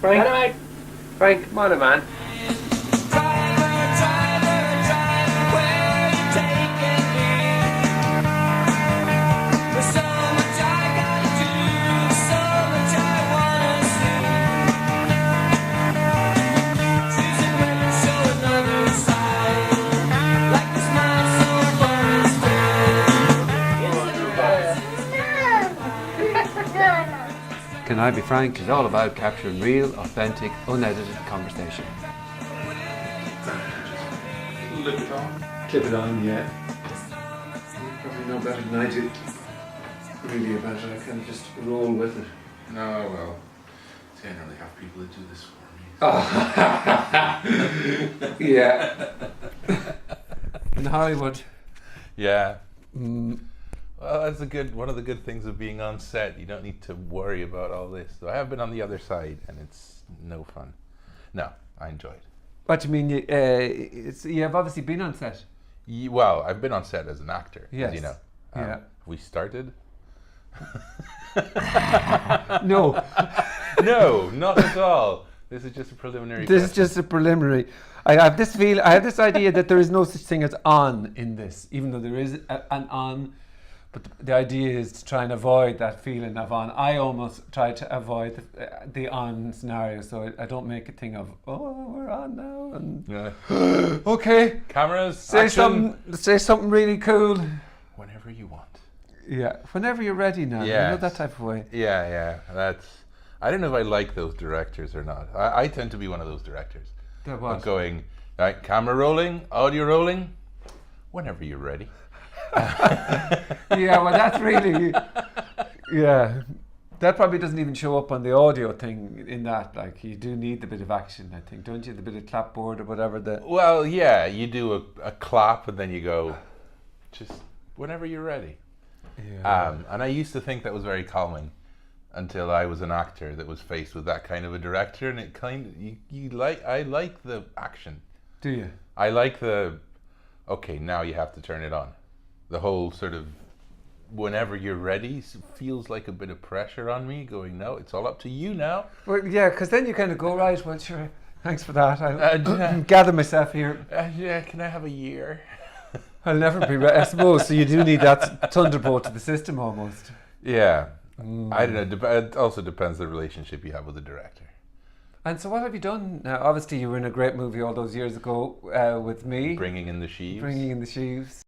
Frank, Dynamite. Frank, come on, man. Can I Be Frank is all about capturing real, authentic, unedited conversation. Clip it on. Clip it on, yeah. You probably know better than I do. Really about it, I kind of just roll with it. No, well, generally have people that do this for me. Oh. Yeah. In Hollywood. Yeah. Well, that's one of the good things of being on set. You don't need to worry about all this. So I have been on the other side, and it's no fun. No, I enjoy it. What do you mean? You have obviously been on set. Well, I've been on set as an actor, Yes. as you know. Yeah. We started? No. No, not at all. This is just a preliminary This is question. just a preliminary. I have this idea that there is no such thing as on in this, even though there is an on. But the idea is to try and avoid that feeling of on. I almost try to avoid the on scenario, so I don't make a thing of, oh, we're on now, and Yeah. okay, Cameras, say action. something really cool. Whenever you want. Yeah, whenever you're ready now. Yes. You know, that type of way. Yeah, I don't know if I like those directors or not. I tend to be one of those directors. That what? Of going, right, camera rolling, audio rolling, whenever you're ready. Yeah, well, that's really, yeah. That probably doesn't even show up on the audio thing in that. Like, you do need the bit of action, I think, don't you? The bit of clapboard or whatever. Well, yeah, you do a clap and then you go, just whenever you're ready. Yeah. And I used to think that was very calming until I was an actor that was faced with that kind of a director, and it kind of, I like the action. Do you? I like the, okay, now you have to turn it on. The whole sort of, whenever you're ready, feels like a bit of pressure on me, going, no, it's all up to you now. Well, yeah, because then you kind of go, right, well, sure, thanks for that. I'll yeah. gather myself here. Yeah, can I have a year? I'll never be ready, I suppose. So you do need that thunderbolt to the system almost. Yeah. I don't know. It also depends the relationship you have with the director. And so what have you done now? Obviously, you were in a great movie all those years ago with me. Bringing in the sheaves. Bringing in the sheaves.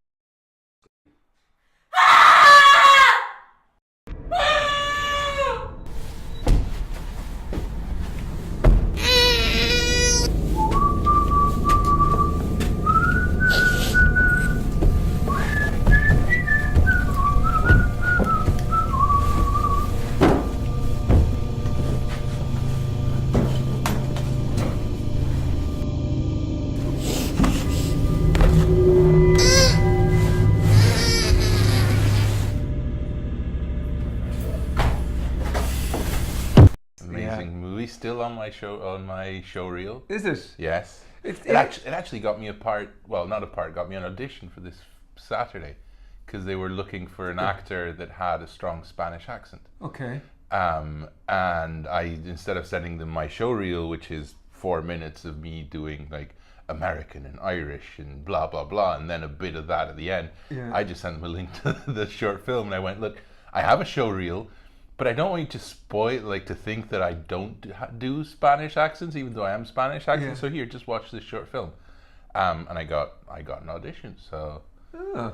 Still on my show reel. Is it? Yes. It actually got me got me an audition for this Saturday, because they were looking for an actor that had a strong Spanish accent. Okay. And I, instead of sending them my show reel, which is 4 minutes of me doing like American and Irish and blah blah blah, and then a bit of that at the end, I just sent them a link to the short film, and I went, look, I have a show reel, but I don't want you to to think that I don't do Spanish accents, even though I am Spanish accent. Yeah. So here, just watch this short film. And I got an audition. So. Oh,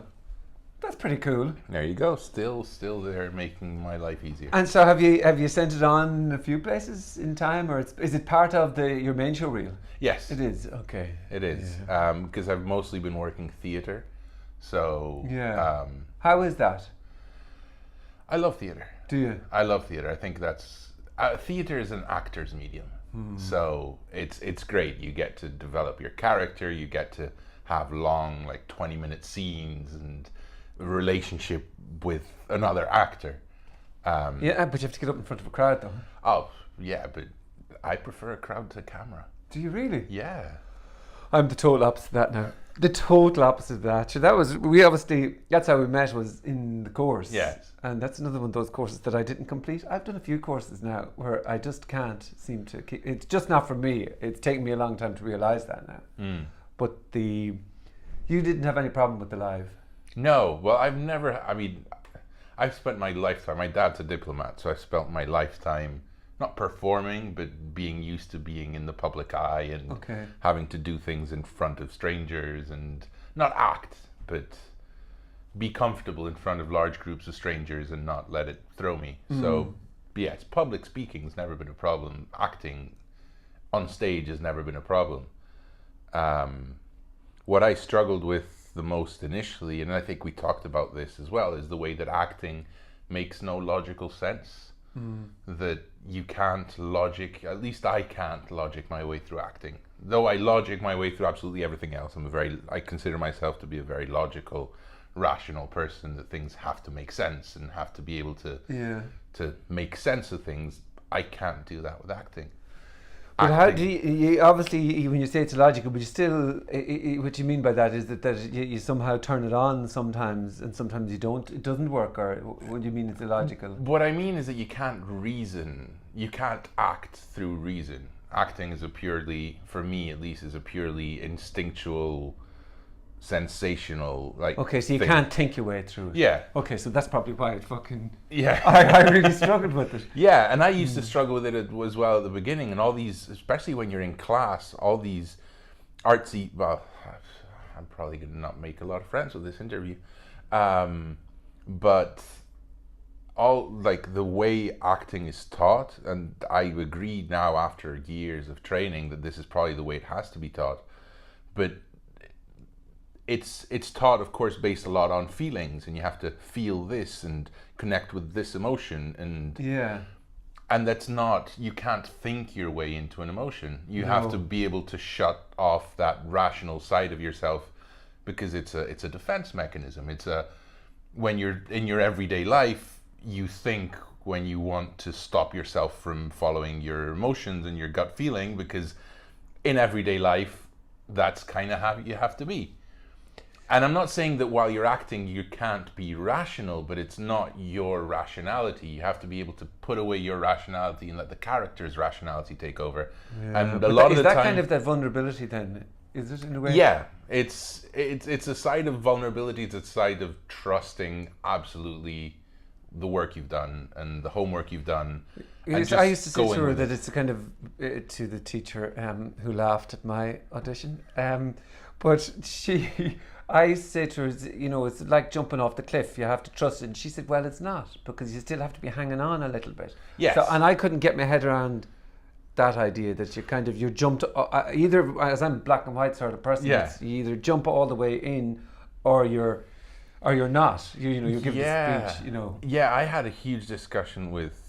that's pretty cool. There you go. Still there, making my life easier. And so have you sent it on a few places in time, or is it part of your main show reel? Yes. It is. Okay. It is. Because I've mostly been working theatre. So. Yeah. How is that? I love theatre. Do you? I love theatre. I think that's theatre is an actor's medium, so it's great. You get to develop your character. You get to have long, like 20-minute scenes and a relationship with another actor. Yeah, but you have to get up in front of a crowd, though. Oh, yeah, but I prefer a crowd to camera. Do you really? Yeah. I'm the total opposite of that now. The total opposite of that. So that's how we met, was in the course. Yes. And that's another one of those courses that I didn't complete. I've done a few courses now where I just can't seem to keep, it's just not for me. It's taken me a long time to realise that now. But you didn't have any problem with the live? No, well, I've spent my lifetime, my dad's a diplomat, so I've spent my lifetime not performing, but being used to being in the public eye and having to do things in front of strangers and not act, but be comfortable in front of large groups of strangers and not let it throw me. So, yes, public speaking's never been a problem. Acting on stage has never been a problem. What I struggled with the most initially, and I think we talked about this as well, is the way that acting makes no logical sense. That you can't at least I can't logic my way through acting. Though I logic my way through absolutely everything else. I consider myself to be a very logical, rational person, that things have to make sense and have to be able to make sense of things. I can't do that with acting. But how do you obviously, when you say it's illogical, but you still, what you mean by that is that you somehow turn it on sometimes and sometimes you don't, it doesn't work, or what do you mean it's illogical? What I mean is that you can't reason, you can't act through reason. Acting is for me at least, is a purely instinctual, sensational, okay, so you can't think your way through it. Yeah. Okay, so that's probably why it I really struggled with it. Yeah, and I used to struggle with it as well at the beginning, and all these, especially when you're in class, all these artsy, well, I'm probably going to not make a lot of friends with this interview, but all, the way acting is taught, and I agree now after years of training that this is probably the way it has to be taught, but it's taught, of course, based a lot on feelings, and you have to feel this and connect with this emotion, and that's not, you can't think your way into an emotion. You have to be able to shut off that rational side of yourself, because it's a defense mechanism. When you're in your everyday life, you think when you want to stop yourself from following your emotions and your gut feeling, because in everyday life, that's kind of how you have to be. And I'm not saying that while you're acting you can't be rational, but it's not your rationality. You have to be able to put away your rationality and let the character's rationality take over. And a lot of the time, is that kind of that vulnerability then? Is it in a way? Yeah, it's a side of vulnerability. It's a side of trusting absolutely the work you've done and the homework you've done. I used to say to her that it's a kind of to the teacher who laughed at my audition, but I used to say to her, it's like jumping off the cliff. You have to trust it. And she said, well, it's not, because you still have to be hanging on a little bit. Yes. So, and I couldn't get my head around that idea that you jumped, either, as I'm black and white sort of person, you either jump all the way in or you're not. You give the speech, Yeah, I had a huge discussion with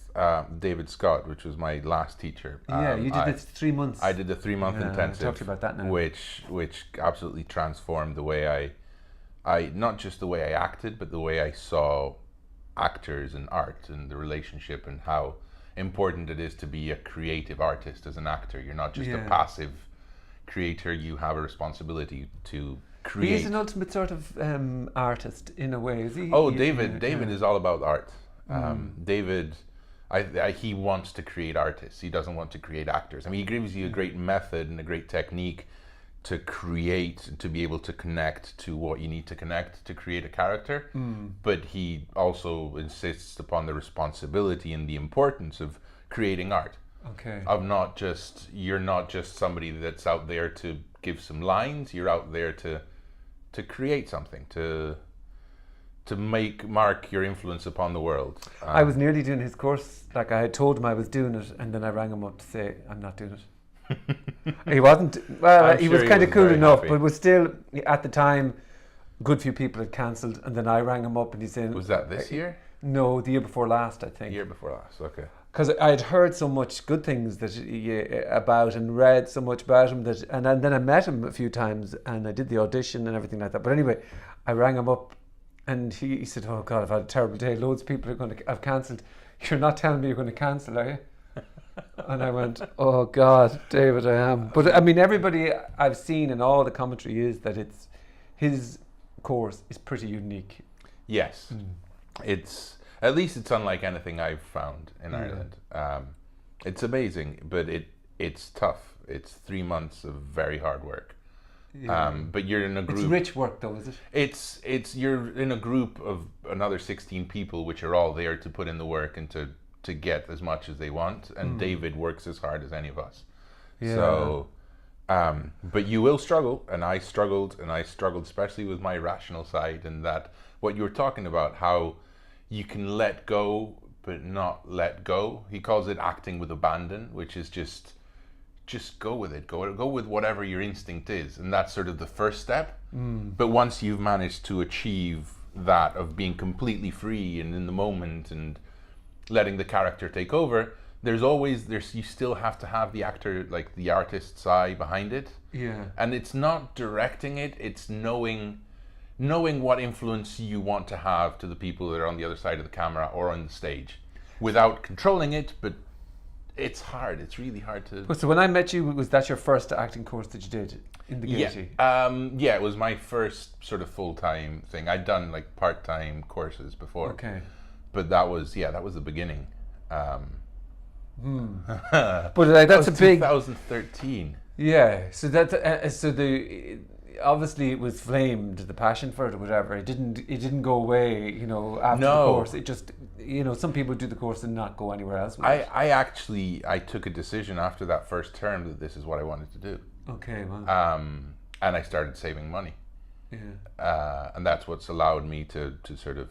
David Scott, which was my last teacher. You did it 3 months. I did the 3 month intensive. Talk to you about that now. Which absolutely transformed the way I not just the way I acted, but the way I saw actors and art and the relationship, and how important it is to be a creative artist as an actor. You're not just a passive creator. You have a responsibility to create. He's an ultimate sort of artist in a way, is he? Oh, David is all about art. David, he wants to create artists. He doesn't want to create actors. I mean, he gives you a great method and a great technique to create, to be able to connect to what you need to connect to create a character. But he also insists upon the responsibility and the importance of creating art. Okay. You're not just somebody that's out there to give some lines. You're out there to create something, to mark your influence upon the world. I was nearly doing his course. I had told him I was doing it, and then I rang him up to say I'm not doing it. He wasn't. Well, he was kind of cool enough, but it was still, at the time, a good few people had cancelled, and then I rang him up and he said, was that this year? No, the year before last, I think. The year before last, okay. Because I had heard so much good things about and read so much about him, and then I met him a few times and I did the audition and everything like that. But anyway, I rang him up and he said, oh God, I've had a terrible day. Loads of people are going to have cancelled. You're not telling me you're going to cancel, are you? And I went, oh God, David, I am. But I mean, everybody I've seen and all the commentary is that his course is pretty unique. Yes. It's, at least it's unlike anything I've found in Ireland. It's amazing, but it's tough. It's 3 months of very hard work. But you're in a group. It's rich work, though, is it? It's you're in a group of another 16 people, which are all there to put in the work and to get as much as they want. And David works as hard as any of us. Yeah. So, but you will struggle, and I struggled, especially with my rational side, and that what you were talking about, how you can let go but not let go. He calls it acting with abandon, which is just go with it. Go with whatever your instinct is, and that's sort of the first step. But once you've managed to achieve that of being completely free and in the moment and letting the character take over, you still have to have the actor, like the artist's eye behind it. Yeah. And it's not directing it, it's knowing what influence you want to have to the people that are on the other side of the camera or on the stage without controlling it. But it's hard. It's really hard to. So when I met you, was that your first acting course that you did in the Gaiety? Yeah, it was my first sort of full-time thing. I'd done like part-time courses before. Okay. But that was the beginning. But that's a big 2013. Yeah. So that obviously it was flamed, the passion for it or whatever. It didn't go away, after the course. It just, some people do the course and not go anywhere else with it. I took a decision after that first term that this is what I wanted to do. Okay, well. And I started saving money. Yeah. And that's what's allowed me to sort of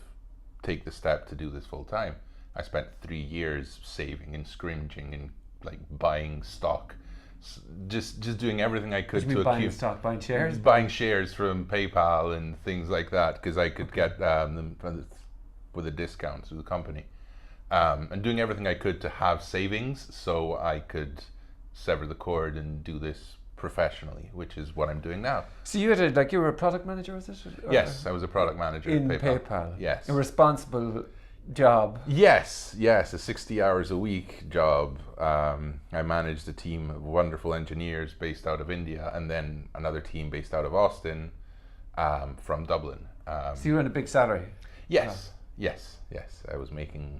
take the step to do this full time. I spent 3 years saving and scrimmaging and like buying stock. Just doing everything I could to buying stock, buying shares? Buying shares from PayPal and things like that, because I could get them with a discount through the company. And doing everything I could to have savings so I could sever the cord and do this professionally, which is what I'm doing now. So you were a product manager, was it? Yes, I was a product manager in at PayPal. Yes. A responsible job. Yes, a 60 hours a week job. I managed a team of wonderful engineers based out of India, and then another team based out of Austin, from Dublin. So you were on a big salary? Yes. I was making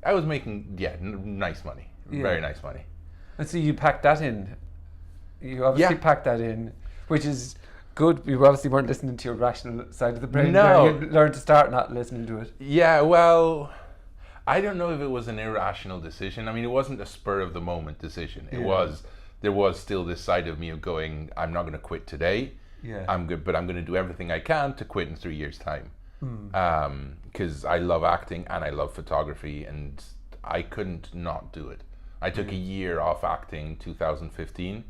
nice money, very nice money. And so you packed that in. You obviously packed that in, which is good. You obviously weren't listening to your rational side of the brain. No. You learned to start not listening to it. Yeah, well, I don't know if it was an irrational decision. I mean, it wasn't a spur of the moment decision. There was still this side of me of going, I'm not going to quit today. Yeah. I'm good, but I'm going to do everything I can to quit in 3 years' time. Because I love acting and I love photography, and I couldn't not do it. I took a year off acting 2015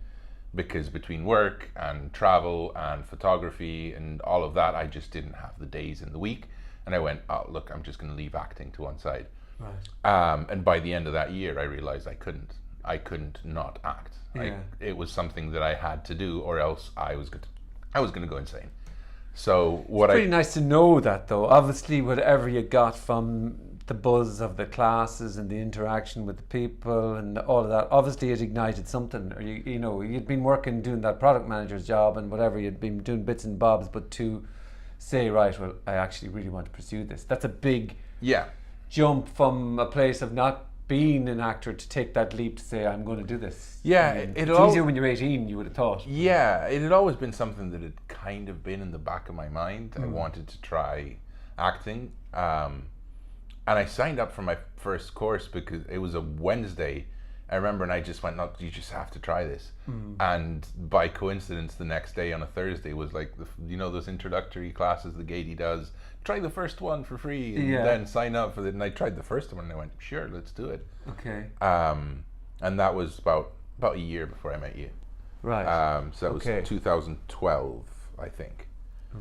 because between work and travel and photography and all of that, I just didn't have the days in the week. And I went, oh, look, I'm just going to leave acting to one side. Right. And by the end of that year, I realized I couldn't not act. Yeah. It was something that I had to do, or else I was going to go insane. So it's pretty nice to know that, though. Obviously, whatever you got from the buzz of the classes and the interaction with the people and all of that, obviously it ignited something. Or you'd been working doing that product manager's job and whatever, you'd been doing bits and bobs, but to say, right, well, I actually really want to pursue this. That's a big jump from a place of not being an actor to take that leap to say, I'm going to do this. Yeah, it's easier when you're 18, you would have thought. Yeah, it had always been something that had kind of been in the back of my mind. I wanted to try acting. And I signed up for my first course because it was a Wednesday. I remember, and I just went, no, you just have to try this. And by coincidence, the next day on a Thursday was like, those introductory classes the Gaiety does. Try the first one for free and then sign up for it. And I tried the first one and I went, sure, let's do it. Okay. And that was about a year before I met you. Right. So that was 2012, I think.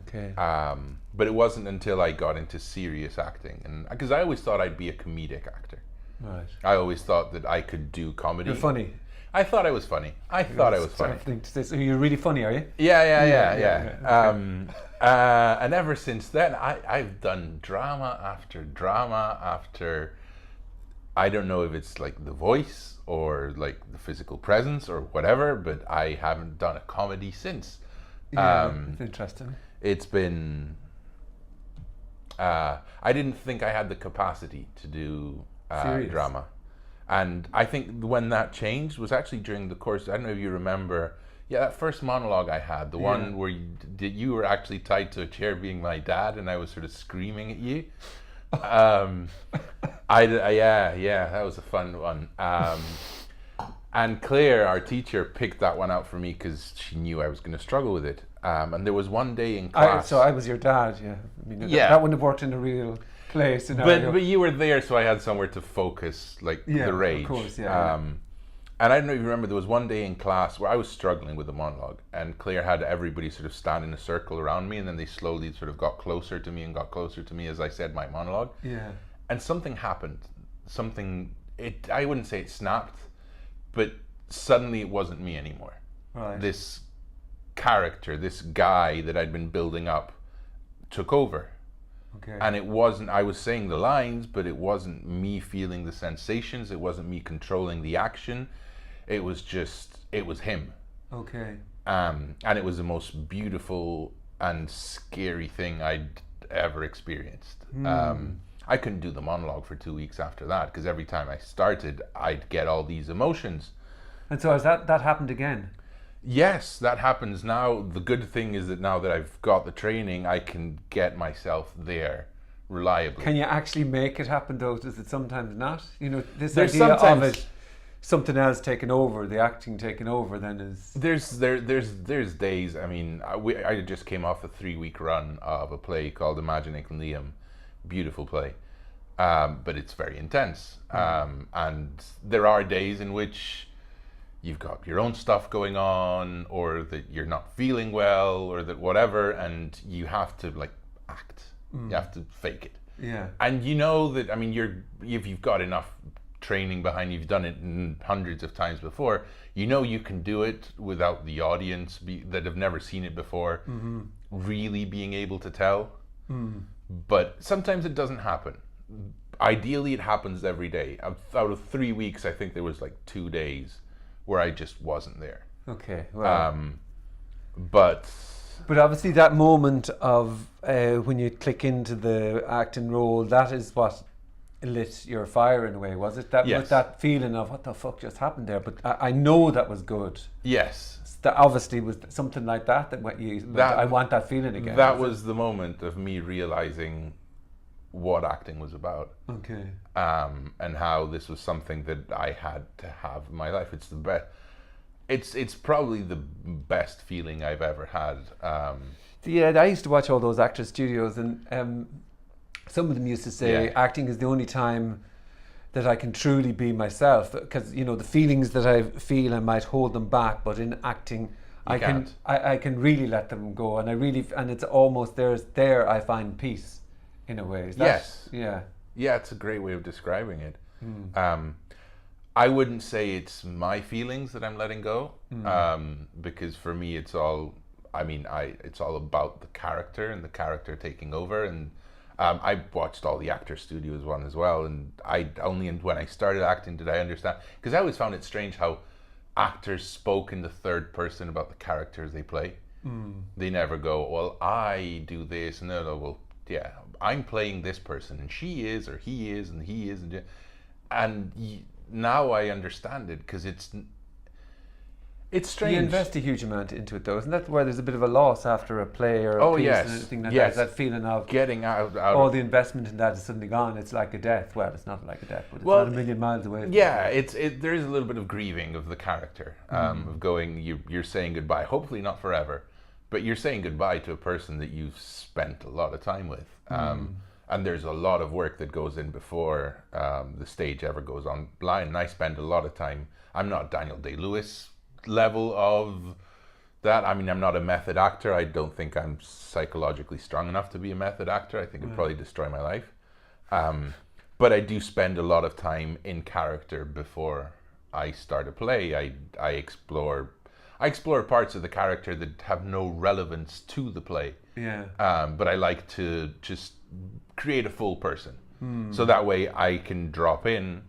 Okay. But it wasn't until I got into serious acting, and because I always thought I'd be a comedic actor. Right. I always thought that I could do comedy. You're funny. I thought I was funny. I thought I was funny. So you're really funny, are you? Yeah. And ever since then, I've done drama after drama after I don't know if it's like the voice or like the physical presence or whatever, but I haven't done a comedy since. Yeah, it's interesting. It's been. I didn't think I had the capacity to do drama, and I think when that changed was actually during the course. I don't know if you remember. Yeah, that first monologue I had, the one where you were actually tied to a chair, being my dad, and I was sort of screaming at you. Yeah, that was a fun one. And Claire, our teacher, picked that one out for me because she knew I was going to struggle with it. And there was one day in class. So I was your dad, yeah. I mean, that wouldn't have worked in a real play scenario. But you were there, so I had somewhere to focus, like the rage. Of course, yeah. And I don't know if you remember, there was one day in class where I was struggling with the monologue, and Claire had everybody sort of stand in a circle around me, and then they slowly sort of got closer to me as I said my monologue. Yeah. And something happened. I wouldn't say it snapped, but suddenly it wasn't me anymore. Right. This character, this guy that I'd been building up, took over. Okay. And it wasn't, I was saying the lines, but it wasn't me feeling the sensations. It wasn't me controlling the action. It was him. Okay. And it was the most beautiful and scary thing I'd ever experienced. I couldn't do the monologue for 2 weeks after that, because every time I started, I'd get all these emotions. And so has that happened again? Yes, that happens now. The good thing is that now that I've got the training, I can get myself there reliably. Can you actually make it happen though? Does it sometimes not? You know, this There's idea sometimes, of it, something else taking over, the acting taking over, then is... There's days, I mean, I just came off a 3-week run of a play called Imagining Liam. Beautiful play. But it's very intense. And there are days in which you've got your own stuff going on, or that you're not feeling well, or that whatever, and you have to like act. You have to fake it. Yeah. And you know that, I mean, if you've got enough training behind you, you've done it hundreds of times before, you know you can do it without the audience that have never seen it before really being able to tell. But sometimes it doesn't happen. Ideally, it happens every day. Out of 3 weeks, I think there was like 2 days where I just wasn't there. Okay. Well. But obviously, that moment of when you click into the acting role, that is what lit your fire in a way, was it? With that feeling of what the fuck just happened there. But I know that was good. Yes. That obviously was something like that I want that feeling again. That was the moment of me realizing what acting was about. Okay. And how this was something that I had to have in my life. It's the best. It's probably the best feeling I've ever had. Yeah, I used to watch all those actor studios, and some of them used to say acting is the only time that I can truly be myself, because you know the feelings that I feel, I might hold them back, but in acting I can really let them go, and it's almost there I find peace in a way. Yeah, it's a great way of describing it. I wouldn't say it's my feelings that I'm letting go, because for me it's all about the character and the character taking over. And I watched all the Actor Studios one as well, and when I started acting did I understand, because I always found it strange how actors spoke in the third person about the characters they play. They never go, well, I do this, and well, yeah, I'm playing this person, and she is, or he is, and he is, and now I understand it, because it's strange. You invest a huge amount into it, though. Isn't that where there's a bit of a loss after a play or a piece and anything like that? That feeling of getting out all the investment in that is suddenly gone. It's like a death. Well, it's not like a death, but it's not a million miles away. Yeah, there is a little bit of grieving of the character, of going. You're saying goodbye. Hopefully not forever, but you're saying goodbye to a person that you've spent a lot of time with. And there's a lot of work that goes in before the stage ever goes online. And I spend a lot of time. I'm not Daniel Day-Lewis level of that. I mean, I'm not a method actor. I don't think I'm psychologically strong enough to be a method actor. I think it'd probably destroy my life. But I do spend a lot of time in character before I start a play. I explore parts of the character that have no relevance to the play. Yeah. But I like to just create a full person. So that way I can drop in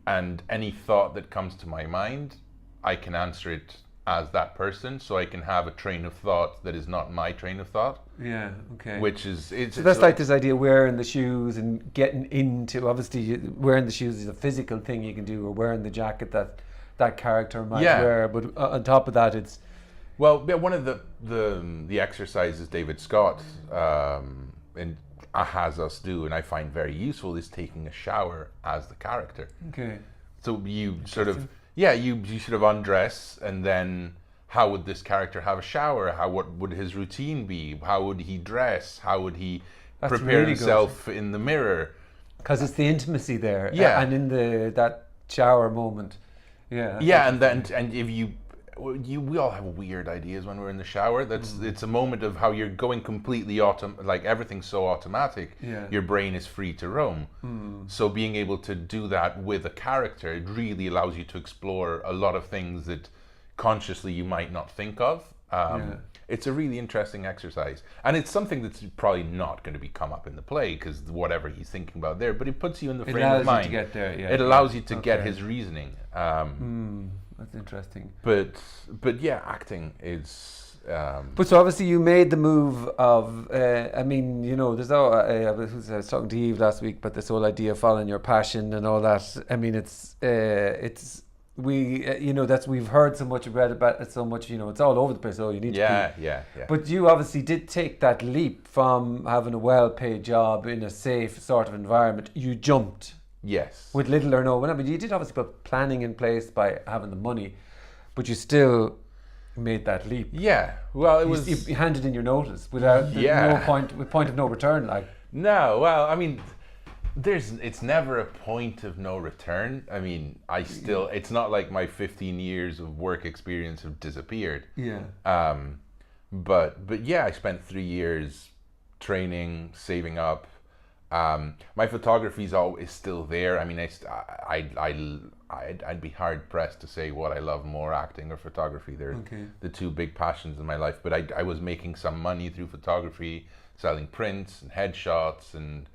and any thought that comes to my mind, I can answer it as that person, so I can have a train of thought that is not my train of thought. Yeah, okay. Which is so that's like this idea of wearing the shoes and getting into, obviously wearing the shoes is a physical thing you can do, or wearing the jacket that character might wear, but on top of that it's... Well, one of the exercises David Scott has us do, and I find very useful, is taking a shower as the character. Okay. So you sort of, you sort of undress, and then how would this character have a shower? What would his routine be? How would he dress? How would he prepare really himself in the mirror? Because it's the intimacy there, and in that shower moment, and if we all have weird ideas when we're in the shower. It's a moment of how you're going completely like everything's so automatic. Yeah. Your brain is free to roam. So being able to do that with a character, it really allows you to explore a lot of things that consciously you might not think of. It's a really interesting exercise, and it's something that's probably not going to come up in the play, because whatever he's thinking about there, but it puts you in the frame of mind. It allows you to get his reasoning. That's interesting. But yeah, acting is. But so obviously you made the move of. I mean, there's I was talking to Eve last week, but this whole idea of following your passion and all that. I mean, it's we've heard so much, read about it so much. It's all over the place. Oh, you need to. Yeah. But you obviously did take that leap from having a well-paid job in a safe sort of environment. You jumped. Yes. With little or no. I mean, you did obviously put planning in place by having the money, but you still made that leap. Yeah. Well, you handed in your notice without no point of no return. Like. No. Well, I mean, it's never a point of no return. I mean, it's not like my 15 years of work experience have disappeared. Yeah. But yeah, I spent 3 years training, saving up. My photography is always still there. I mean, I'd be hard pressed to say what I love more, acting or photography. They're the two big passions in my life. But I was making some money through photography, selling prints and headshots, and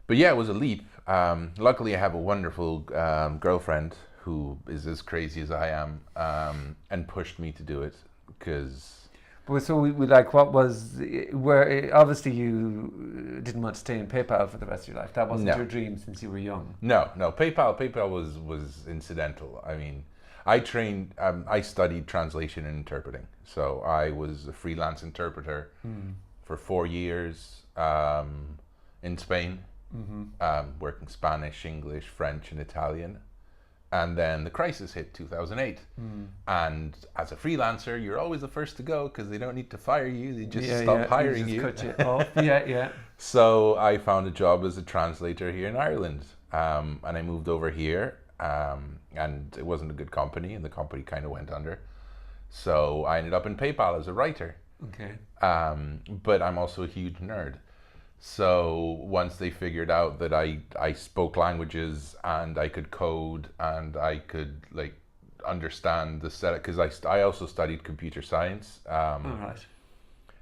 but yeah, it was a leap. Luckily, I have a wonderful girlfriend who is as crazy as I am, and pushed me to do it, because. So we like, what was, where obviously you didn't want to stay in PayPal for the rest of your life. That wasn't your dream since you were young. No. PayPal was incidental. I mean, I studied translation and interpreting. So I was a freelance interpreter for 4 years in Spain, working Spanish, English, French, and Italian. And then the crisis hit 2008. And as a freelancer, you're always the first to go, because they don't need to fire you. They just stop hiring you. Cut you off. Yeah. So I found a job as a translator here in Ireland. And I moved over here. And it wasn't a good company, and the company kind of went under. So I ended up in PayPal as a writer. Okay. But I'm also a huge nerd. So once they figured out that I spoke languages and I could code and I could understand the setup, because I also studied computer science. All right.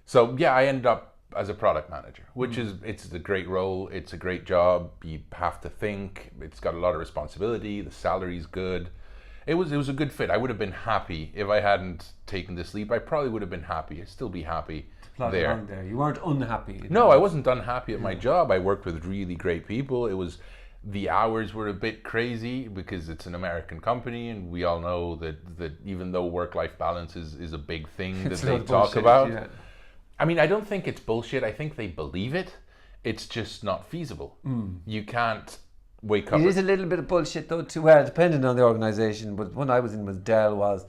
So yeah, I ended up as a product manager, which it's a great role. It's a great job. You have to think. It's got a lot of responsibility. The salary's good. It was a good fit. I would have been happy if I hadn't taken this leap. I probably would have been happy. I'd still be happy. There. You weren't unhappy. No, I wasn't unhappy at my job. I worked with really great people. The hours were a bit crazy because it's an American company, and we all know that even though work-life balance is a big thing that they talk about. Yeah. I mean, I don't think it's bullshit. I think they believe it. It's just not feasible. You can't wake up. It is a little bit of bullshit though too. Well, depending on the organisation, but one I was in was Dell.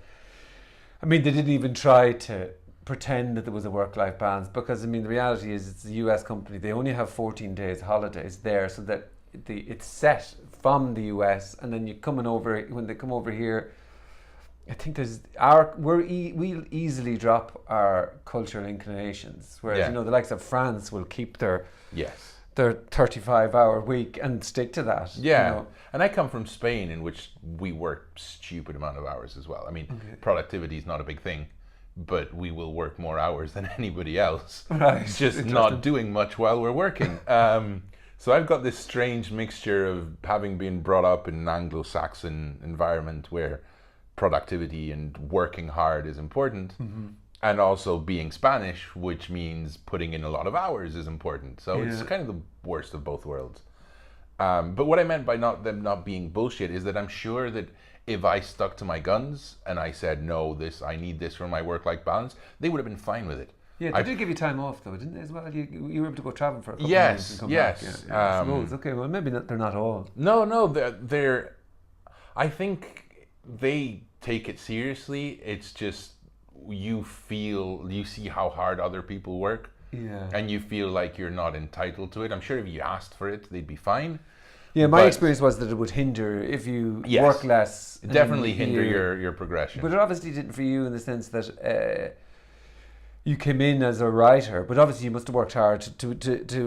They didn't even try to pretend that there was a work-life balance, because the reality is it's a US company. They only have 14 days holidays there, so that it's set from the US, and then when they come over here, I think we'll easily drop our cultural inclinations, whereas the likes of France will keep their 35-hour week and stick to that. And I come from Spain, in which we work stupid amount of hours as well. Productivity is not a big thing, but we will work more hours than anybody else. Right. Just not doing much while we're working. So I've got this strange mixture of having been brought up in an Anglo-Saxon environment where productivity and working hard is important, and also being Spanish, which means putting in a lot of hours is important. So it's kind of the worst of both worlds. But what I meant by them not being bullshit is that I'm sure that if I stuck to my guns and I said, no, I need this for my work-life balance, they would have been fine with it. Yeah, they did give you time off though, didn't they, as well? You were able to go traveling for a couple of months and come back. I suppose. Okay, well maybe they're not all. No, they're I think they take it seriously. It's just you see how hard other people work. Yeah. And you feel like you're not entitled to it. I'm sure if you asked for it, they'd be fine. Yeah, my experience was that it would hinder if you work less. It definitely hinder your progression. But it obviously didn't for you in the sense that you came in as a writer, but obviously you must have worked hard to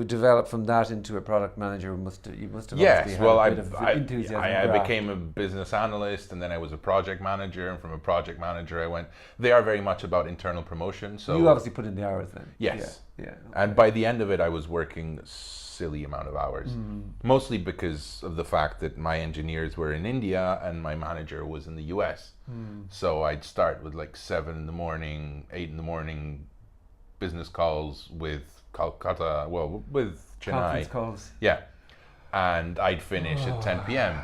develop from that into a product manager. You must have obviously had a bit of enthusiasm. I became a business analyst, and then I was a project manager, and from a project manager they are very much about internal promotion. So you obviously put in the hours then. Yes. Yeah. Okay. And by the end of it, I was working a silly amount of hours, mostly because of the fact that my engineers were in India and my manager was in the US. So I'd start with like 7 in the morning, 8 in the morning, business calls with Calcutta, with Chennai. Conference calls. Yeah. And I'd finish at 10 p.m.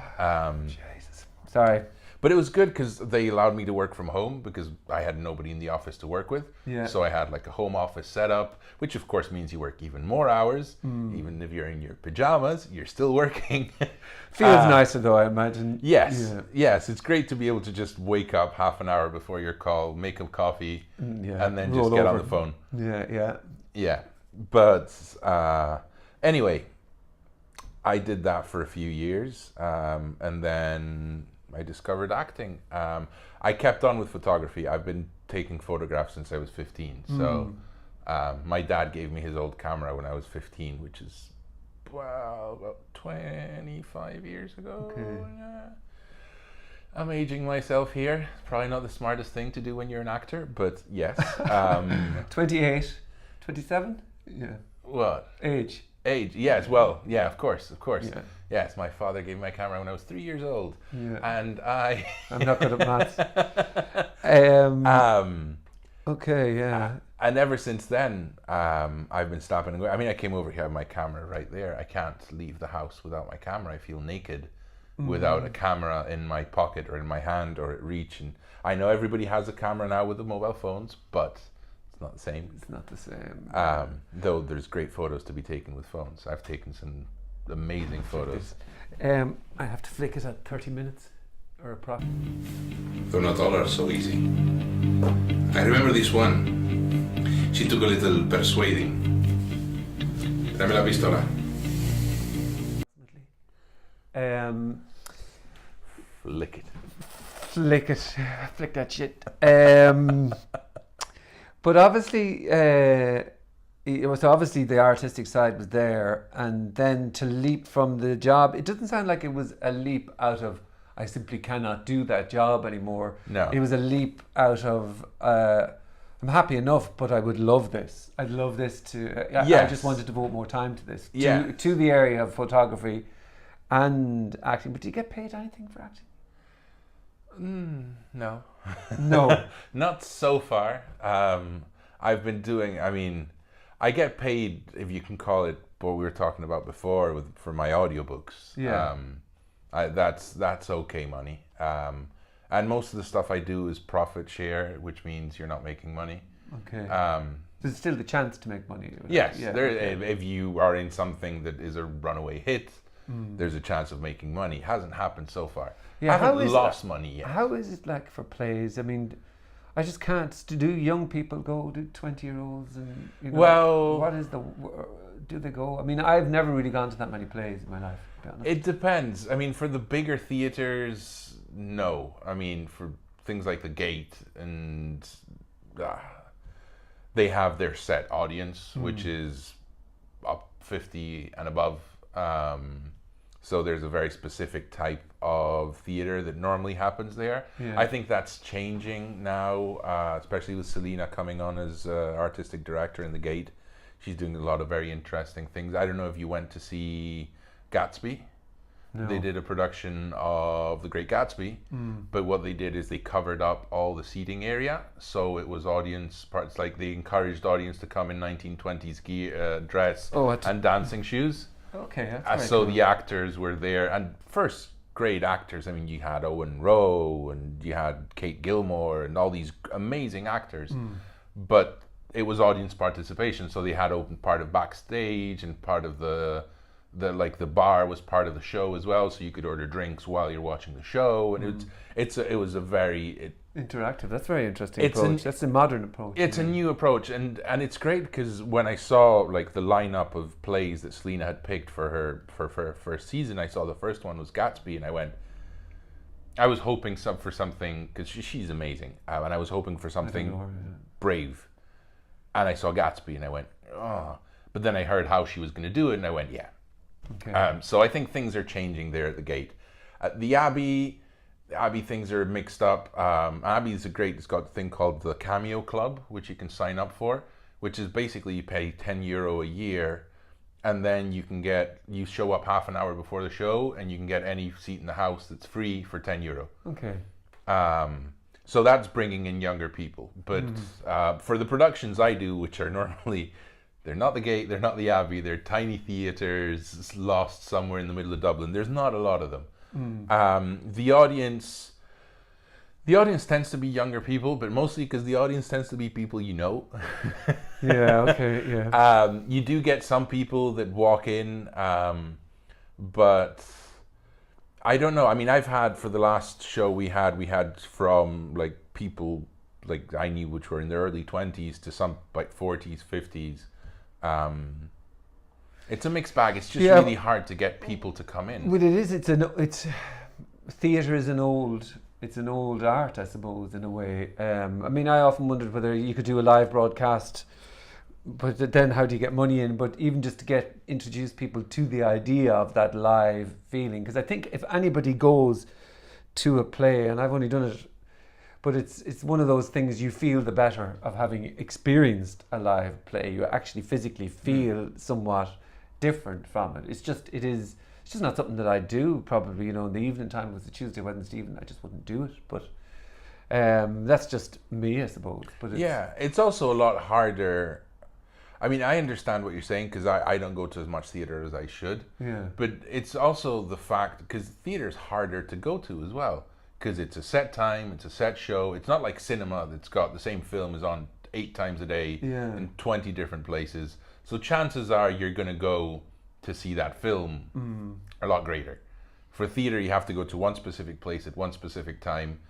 Jesus. Sorry. But it was good because they allowed me to work from home because I had nobody in the office to work with. Yeah. So I had like a home office setup, which of course means you work even more hours. Even if you're in your pajamas, you're still working. Feels nicer though, I imagine. Yes. Yeah. Yes, it's great to be able to just wake up half an hour before your call, make a coffee, and then just get on the phone. Yeah. But anyway, I did that for a few years, and then I discovered acting. I kept on with photography. I've been taking photographs since I was 15. So my dad gave me his old camera when I was 15, which is, about 25 years ago. Okay. Yeah. I'm aging myself here. Probably not the smartest thing to do when you're an actor, but yes. 28, 27? Yeah. What? Age, yes. Well, yeah, of course. Yeah. Yes, my father gave me my camera when I was 3 years old. Yeah. And I'm not good at maths. Okay, yeah. And ever since then, I've been stopping and going. I mean, I came over here, I have my camera right there. I can't leave the house without my camera. I feel naked without a camera in my pocket or in my hand or at reach. And I know everybody has a camera now with the mobile phones, but it's not the same. It's not the same. Though there's great photos to be taken with phones. I've taken some amazing photos. I have to flick it at 30 minutes or a prop. Though not all are so easy. I remember this one. She took a little persuading. Dame la pistola. Flick it. Flick that shit. But obviously, it was obviously the artistic side was there, and then to leap from the job, it doesn't sound like it was a leap out of I simply cannot do that job anymore. No. It was a leap out of I'm happy enough, but I would love this. I'd love this to. I just want to devote more time to this. Yeah. To the area of photography and acting. But do you get paid anything for acting? No. No. Not so far. I've been doing, I get paid, if you can call it what we were talking about before for my audiobooks. Yeah. That's okay money. And most of the stuff I do is profit share, which means you're not making money. Okay. There's still the chance to make money. Yes. Yeah, if you are in something that is a runaway hit, there's a chance of making money. Hasn't happened so far. Yeah, I haven't lost money yet. How is it like for plays? I mean, I just can't. Do young people go? Do 20-year-olds and what is do they go? I mean, I've never really gone to that many plays in my life, to be honest. It depends. For the bigger theaters, no. For things like the Gate and they have their set audience, which is up 50 and above. So there's a very specific type of theater that normally happens there. Yeah. I think that's changing now, especially with Selena coming on as artistic director in the Gate. She's doing a lot of very interesting things. I don't know if you went to see Gatsby. No. They did a production of The Great Gatsby, but what they did is they covered up all the seating area, so it was audience parts. Like they encouraged audience to come in 1920s gear, dress and dancing shoes. Okay, that's So cool. the actors were there, and first grade actors. I mean, you had Owen Rowe and you had Kate Gilmore and all these amazing actors, but it was audience participation. So they had open part of backstage and part of the bar was part of the show as well, so you could order drinks while you're watching the show, and it was a very interactive. That's a very interesting approach. That's a modern approach. It's a new approach, and it's great because when I saw like the lineup of plays that Selena had picked for her first season, I saw the first one was Gatsby, and I was hoping for something because she's amazing, and I was hoping for something brave, and I saw Gatsby, and I went, oh, but then I heard how she was going to do it, and I went, yeah. Okay. So I think things are changing there at the gate. The Abbey things are mixed up. Abbey's it's got a thing called the Cameo Club, which you can sign up for, which is basically you pay €10 a year, and then you show up half an hour before the show, and you can get any seat in the house that's free for €10. Okay. So that's bringing in younger people. But for the productions I do, which are normally... They're not the Gate, they're not the Abbey, they're tiny theatres lost somewhere in the middle of Dublin. There's not a lot of them. The audience tends to be younger people, but mostly because the audience tends to be people you know. Yeah, okay, yeah. You do get some people that walk in, but I don't know. I mean, I've had, for the last show we had from like people like I knew which were in their early 20s to some like 40s, 50s. It's a mixed bag. It's just really hard to get people to come in. Well, it is. Theatre is an old art, I suppose, in a way. I mean, I often wondered whether you could do a live broadcast, but then how do you get money in? But even just to introduce people to the idea of that live feeling, because I think if anybody goes to a play, and I've only done it, but it's one of those things you feel the better of having experienced a live play. You actually physically feel somewhat different from it. It's just not something that I do probably, in the evening time. With the Tuesday, Wednesday evening, I just wouldn't do it. But that's just me, I suppose. But it's also a lot harder. I mean, I understand what you're saying because I don't go to as much theatre as I should. Yeah. But it's also the fact because theatre is harder to go to as well. Because it's a set time, it's a set show. It's not like cinema that's got the same film is on 8 times a day in 20 different places. So chances are you're going to go to see that film a lot greater. For theatre, you have to go to one specific place at one specific time.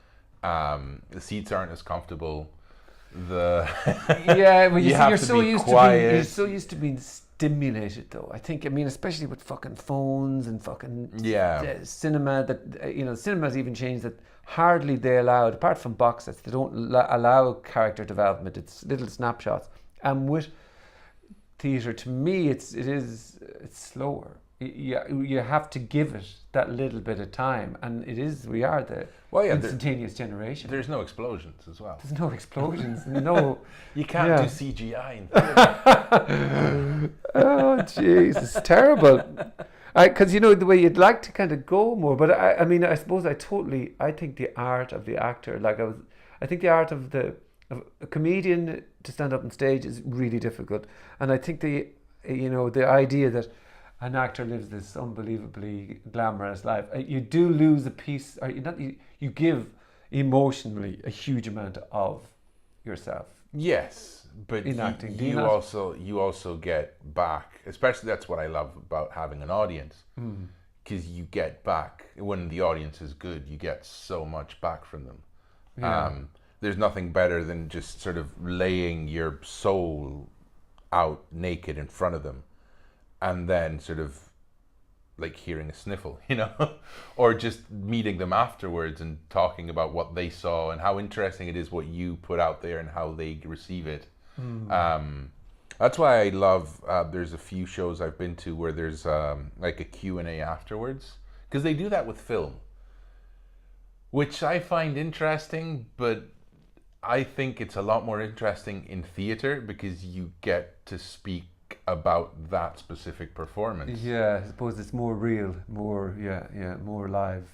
The seats aren't as comfortable. You're so used to being stimulated, though. I think, especially with fucking phones and fucking cinema, that cinema's even changed that hardly they allowed, apart from box sets, they don't allow character development. It's little snapshots. And with theatre, to me, it's slower. You have to give it that little bit of time, and we are the instantaneous generation. There's no explosions as well. There's no explosions. No, you can't do CGI in theatre. Oh, jeez, it's terrible. Because the way you'd like to kind of go more, but I suppose I think the art of the actor, I think the art of a comedian to stand up on stage is really difficult, and I think the idea that an actor lives this unbelievably glamorous life, you do lose a piece, or you give emotionally a huge amount of yourself. Yes, but in acting, you also get back. Especially that's what I love about having an audience, because you get back when the audience is good. You get so much back from them. Yeah. There's nothing better than just sort of laying your soul out naked in front of them. And then sort of like hearing a sniffle, or just meeting them afterwards and talking about what they saw and how interesting it is what you put out there and how they receive it. That's why I love, there's a few shows I've been to where there's like a Q&A afterwards, because they do that with film, which I find interesting, but I think it's a lot more interesting in theatre because you get to speak about that specific performance. Yeah, I suppose it's more real, more live.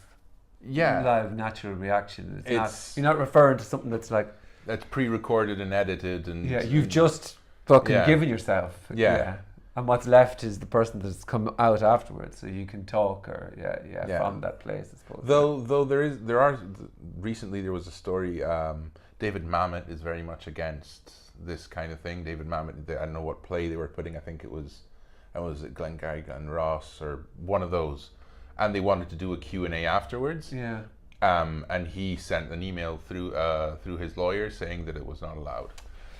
Yeah. Live, natural reaction. It's you're not referring to something that's like... That's pre-recorded and edited and... Yeah, you've just fucking given yourself. Yeah. And what's left is the person that's come out afterwards, so you can talk from that place, I suppose. Though recently there was a story, David Mamet is very much against this kind of thing. David Mamet, I don't know what play they were putting, I think it was Glengarry and Ross or one of those, and they wanted to do a Q&A afterwards. Yeah. And he sent an email through his lawyer saying that it was not allowed.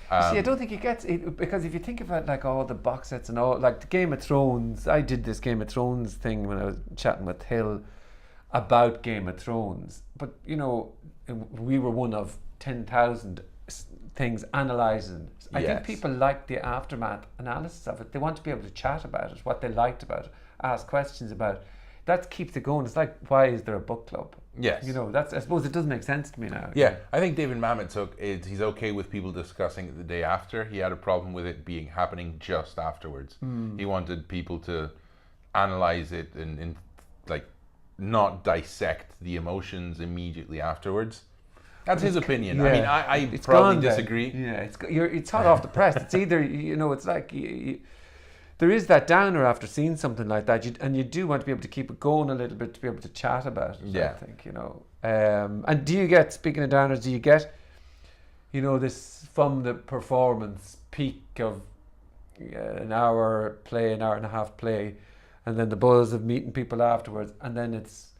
See, I don't think he gets it, because if you think about like all the box sets and all, like the Game of Thrones, I did this Game of Thrones thing when I was chatting with Hill about Game of Thrones, but you know, we were one of 10,000 things analysing. I think people like the aftermath analysis of it. They want to be able to chat about it, what they liked about it, ask questions about it. That keeps it going. It's like, why is there a book club? Yes. You know, I suppose it does make sense to me now. Yeah, I think David Mamet he's okay with people discussing it the day after. He had a problem with it happening just afterwards. He wanted people to analyze it and like not dissect the emotions immediately afterwards. That's his opinion. Yeah. I mean, I probably disagree. Yeah, it's hot off the press. It's either, you know, it's like... there is that downer after seeing something like that, and you do want to be able to keep it going a little bit to be able to chat about it. I think, you know. And do you get, speaking of downers, do you get, you know, this from the performance peak of an hour play, an hour and a half play, and then the buzz of meeting people afterwards, and then it's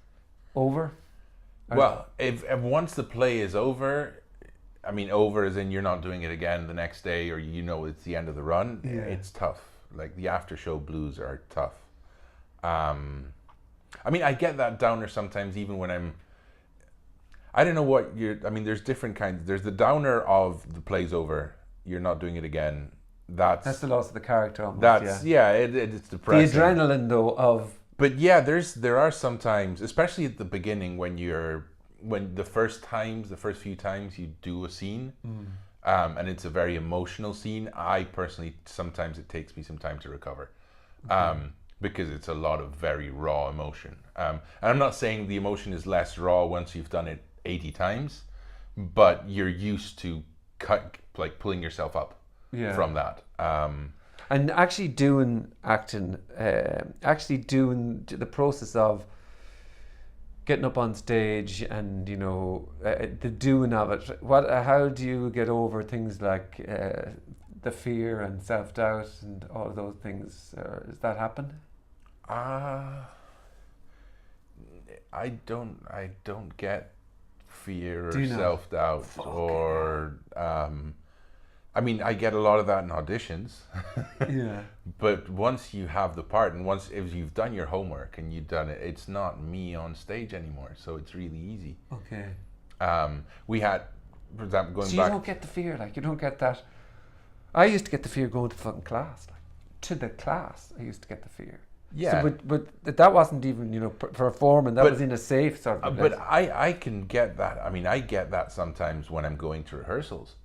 over? Well, if once the play is over, I mean, over as in you're not doing it again the next day, or you know it's the end of the run, it's tough. Like the after show blues are tough. I mean, I get that downer sometimes, even when I don't know what I mean, there's different kinds. There's the downer of the play's over, you're not doing it again. That's the loss of the character almost. It's depressing. The adrenaline though of... But yeah, there are sometimes, especially at the beginning when the first few times you do a scene, and it's a very emotional scene. I personally, sometimes it takes me some time to recover, because it's a lot of very raw emotion. And I'm not saying the emotion is less raw once you've done it 80 times, but you're used to pulling yourself up from that. And actually doing acting, doing the process of getting up on stage and, you know, the doing of it. How do you get over things like the fear and self-doubt and all of those things? Does that happen? I don't get fear or self-doubt or... I mean, I get a lot of that in auditions. Yeah. But once you have the part, and if you've done your homework and you've done it, it's not me on stage anymore. So it's really easy. Okay. We had, for example, going back. So you don't get the fear, like you don't get that. I used to get the fear going to fucking class, like to the class. I used to get the fear. Yeah. So, but that wasn't even, you know, performing. That was in a safe sort of. But I can get that. I mean, I get that sometimes when I'm going to rehearsals.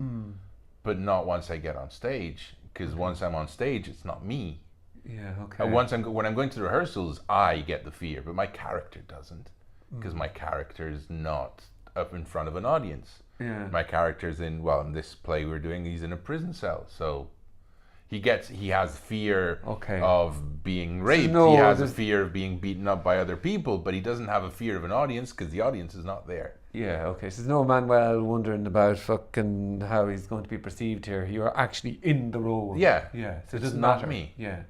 But not once I get on stage, because once I'm on stage, it's not me. Yeah, okay. When I'm going to the rehearsals, I get the fear, but my character doesn't, because my character is not up in front of an audience. Yeah. My character's in this play we're doing, he's in a prison cell, so he has fear of being raped. He has a fear of being beaten up by other people, but he doesn't have a fear of an audience because the audience is not there. Yeah, okay. So there's no Manuel wondering about fucking how he's going to be perceived here. You're actually in the role. Yeah. Yeah. So it it's doesn't not matter. Me. Yeah.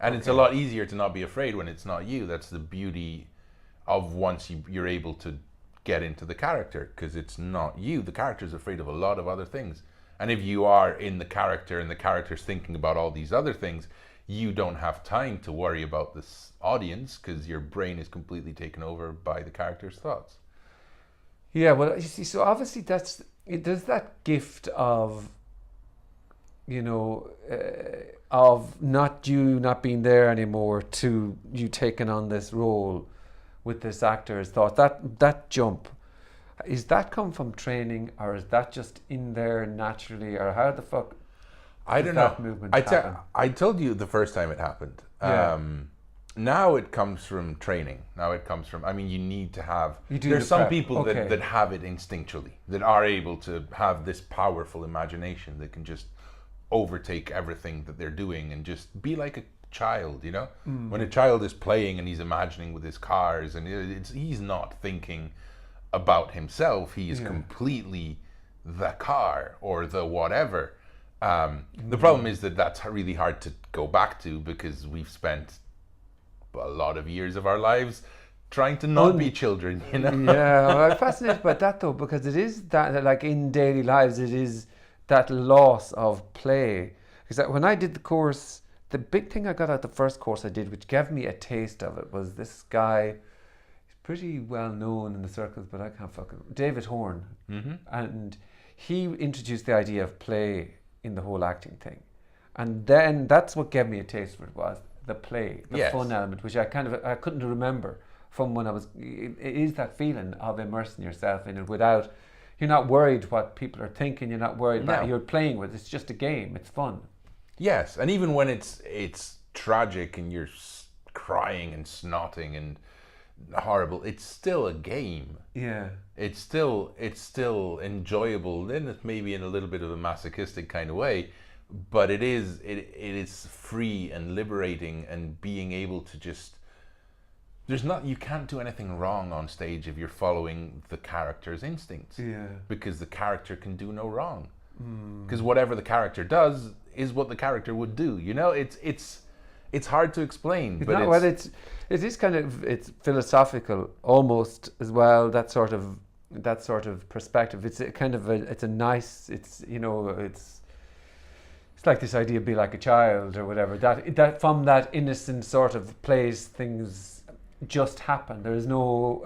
And it's a lot easier to not be afraid when it's not you. That's the beauty of once you're able to get into the character, because it's not you. The character's afraid of a lot of other things. And if you are in the character and the character's thinking about all these other things, you don't have time to worry about this audience because your brain is completely taken over by the character's thoughts. Yeah, well, you see, so obviously there's that gift of, you know, of not being there anymore to you taking on this role with this actor's thoughts. That jump, is that come from training, or is that just in there naturally, or how the fuck? I don't know. That movement happen? I told you the first time it happened. Yeah. Now it comes from training. Now it comes from, I mean, you need to have, You do there's the some prep. people Okay. that have it instinctually, that are able to have this powerful imagination that can just overtake everything that they're doing and just be like a child, you know? When a child is playing and he's imagining with his cars and he's not thinking about himself, he is completely the car or the whatever. The problem is that that's really hard to go back to because we've spent a lot of years of our lives trying to not be children, you know? Yeah, well, I'm fascinated by that though, because it is that, like in daily lives, it is that loss of play. Because when I did the course, the big thing I got out the first course I did, which gave me a taste of it, was this guy, he's pretty well known in the circles, but I can't fucking, David Horn. And he introduced the idea of play in the whole acting thing. And then that's what gave me a taste for it, was the play, the fun element, which I couldn't remember from when I was. It is that feeling of immersing yourself in it without, you're not worried what people are thinking. You're not worried about. You're playing with. It's just a game. It's fun. Yes, and even when it's tragic and you're crying and snotting and horrible, it's still a game. Yeah. It's still enjoyable. Then it's maybe in a little bit of a masochistic kind of way. But it is free and liberating, and being able to just, you can't do anything wrong on stage if you're following the character's instincts. Yeah. Because the character can do no wrong. Because whatever the character does is what the character would do. You know, it's hard to explain. But it is kind of, it's philosophical almost as well. That sort of perspective. It's a kind of it's a nice. It's, you know, it's like this idea of be like a child or whatever. That from that innocent sort of place, things just happen. There is no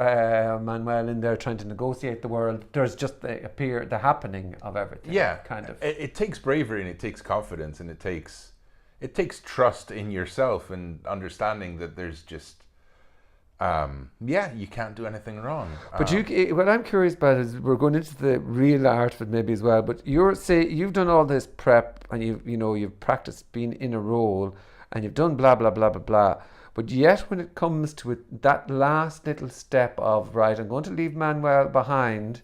Manuel in there trying to negotiate the world. There's just the happening of everything. Yeah, kind of. It takes bravery and it takes confidence and it takes trust in yourself and understanding that there's just you can't do anything wrong. But what I'm curious about is, we're going into the real art of it maybe as well, but you've done all this prep and you've practiced being in a role and you've done blah blah blah blah blah, but yet when it comes to it, that last little step of, right, I'm going to leave Manuel behind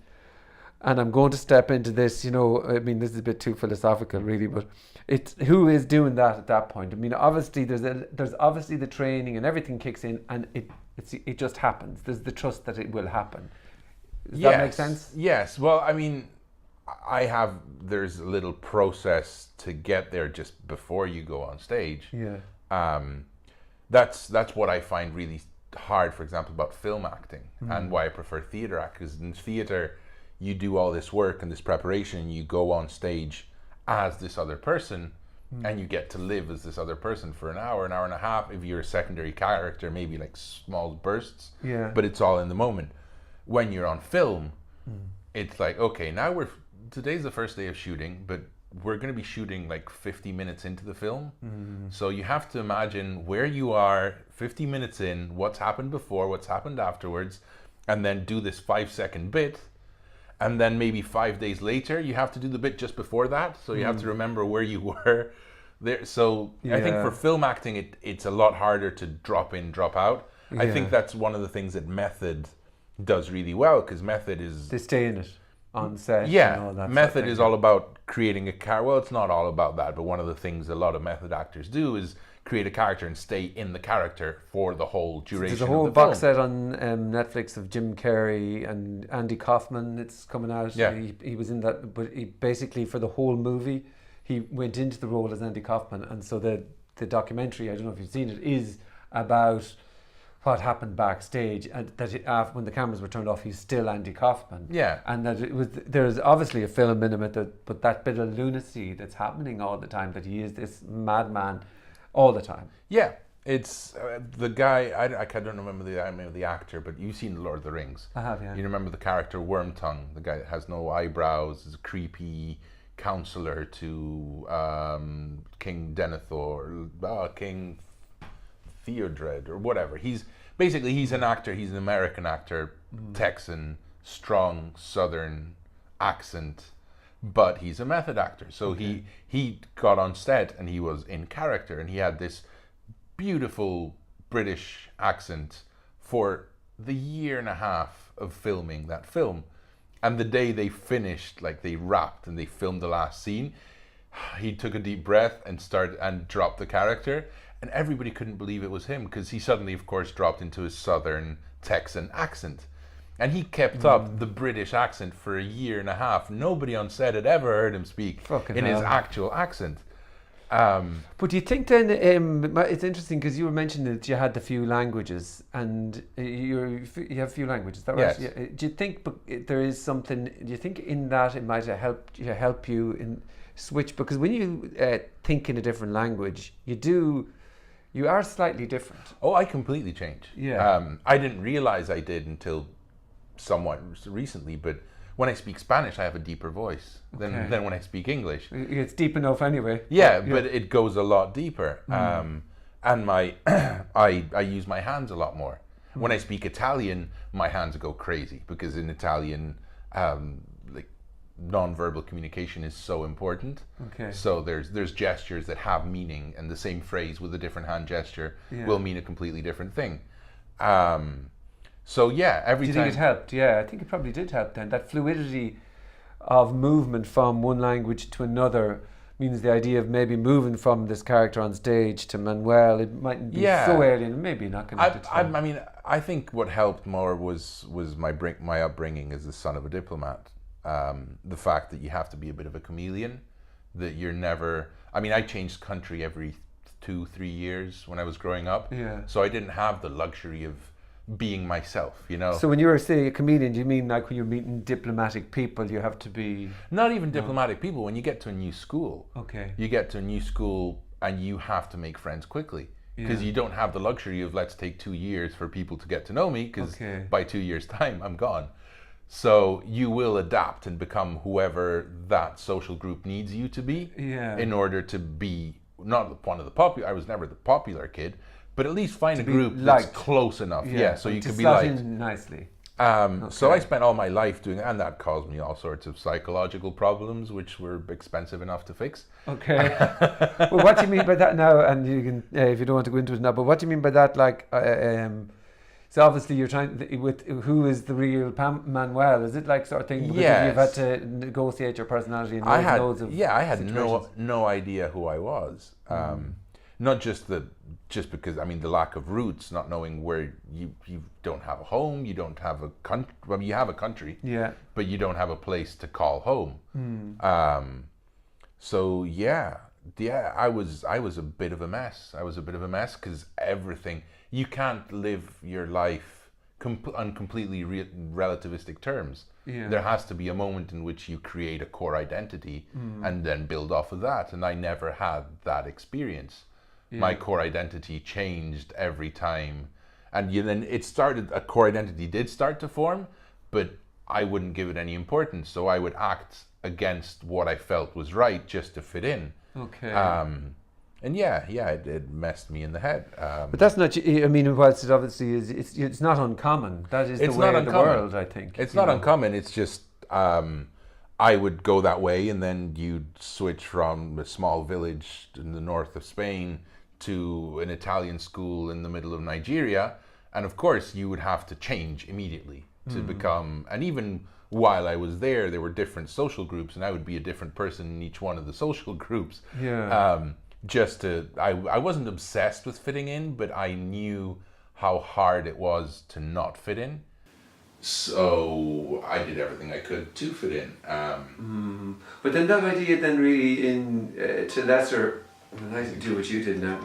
and I'm going to step into this, you know, I mean, this is a bit too philosophical really, but it's who is doing that at that point? I mean, obviously there's obviously the training and everything kicks in and it just happens. There's the trust that it will happen. Does that make sense? Yes. Well, I mean, there's a little process to get there just before you go on stage. Yeah. That's what I find really hard, for example, about film acting and why I prefer theatre act. Because in theatre, you do all this work and this preparation, and you go on stage as this other person. And you get to live as this other person for an hour and a half. If you're a secondary character, maybe like small bursts. Yeah. But it's all in the moment. When you're on film, it's like, okay, now today's the first day of shooting, but we're going to be shooting like 50 minutes into the film. So you have to imagine where you are 50 minutes in, what's happened before, what's happened afterwards, and then do this 5-second bit. And then maybe 5 days later, you have to do the bit just before that. So you have to remember where you were there. So I think for film acting, it's a lot harder to drop in, drop out. Yeah. I think that's one of the things that Method does really well, because Method is... They stay in it on set. Yeah, and all that Method is all about creating a character. Well, it's not all about that, but one of the things a lot of Method actors do is create a character and stay in the character for the whole duration of the film. There's a whole box set on Netflix of Jim Carrey and Andy Kaufman. It's coming out. Yeah. He was in that, but he basically, for the whole movie, he went into the role as Andy Kaufman. And so the documentary, I don't know if you've seen it, is about what happened backstage, and that when the cameras were turned off, he's still Andy Kaufman. Yeah. And that there's obviously a film in him, but that bit of lunacy that's happening all the time, that he is this madman all the time. Yeah, it's the guy. I don't remember the name of the actor, but you've seen Lord of the Rings. I have, yeah. You remember the character Wormtongue, the guy that has no eyebrows, is a creepy counselor to King Denethor, King Theodred, or whatever. He's an actor. He's an American actor, Texan, strong Southern accent, but he's a method actor. So he got on set and he was in character, and he had this beautiful British accent for the year and a half of filming that film. And the day they finished, like they wrapped and they filmed the last scene, he took a deep breath and dropped the character, and everybody couldn't believe it was him, because he suddenly, of course, dropped into his southern Texan accent. And he kept up the British accent for a year and a half. Nobody on set had ever heard him speak his actual accent. But do you think then, it's interesting because you were mentioning that you had the few languages, and you have few languages, is that right? Yes. Yeah. Do you think there is something, do you think in that it might have help you in switch? Because when you think in a different language, you are slightly different. Oh, I completely changed. Yeah. I didn't realize I did until somewhat recently, but when I speak Spanish, I have a deeper voice than when I speak English. It's deep enough anyway. Yeah, but it goes a lot deeper. And my I use my hands a lot more. When I speak Italian, my hands go crazy, because in Italian, like non-verbal communication is so important. Okay. So there's gestures that have meaning, and the same phrase with a different hand gesture will mean a completely different thing. So yeah, every time. Do you think it helped? Yeah, I think it probably did help then. That fluidity of movement from one language to another means the idea of maybe moving from this character on stage to Manuel, it mightn't be so alien, maybe not connected to I mean, I think what helped more was my upbringing as the son of a diplomat. The fact that you have to be a bit of a chameleon, that you're never... I mean, I changed country every 2-3 years when I was growing up. Yeah. So I didn't have the luxury of being myself, you know. So when you were saying a chameleon, do you mean like when you're meeting diplomatic people, you have to be... Not even diplomatic people. When you get to a new school, you get to a new school and you have to make friends quickly, because you don't have the luxury of let's take 2 years for people to get to know me, because by 2 years' time, I'm gone. So you will adapt and become whoever that social group needs you to be in order to be not one of the popular... I was never the popular kid, but at least find a group that's close enough. Yeah, so you could be liked. Nicely. So I spent all my life doing it, and that caused me all sorts of psychological problems, which were expensive enough to fix. Okay. Well, what do you mean by that now? And you can, if you don't want to go into it now, but what do you mean by that? Like, so obviously you're trying with who is the real Manuel? Is it like sort of thing? Because you've had to negotiate your personality and loads of I had situations. no idea who I was. Not just because, I mean, the lack of roots, not knowing where you don't have a home, you don't have a country. Well, you have a country, but you don't have a place to call home. So I was a bit of a mess. I was a bit of a mess because everything, you can't live your life on completely relativistic terms. There has to be a moment in which you create a core identity and then build off of that. And I never had that experience. My core identity changed every time, and then a core identity did start to form, but I wouldn't give it any importance, so I would act against what I felt was right just to fit in. And it messed me in the head. But that's not, I mean, whilst it obviously is, it's not uncommon. That is the way of the world, I think. It's not uncommon, it's just I would go that way, and then you'd switch from a small village in the north of Spain to an Italian school in the middle of Nigeria, and of course you would have to change immediately to become, and even while I was there were different social groups, and I would be a different person in each one of the social groups. I wasn't obsessed with fitting in, but I knew how hard it was to not fit in, so I did everything I could to fit in. But then that idea then really to lesser, I can do what you did now.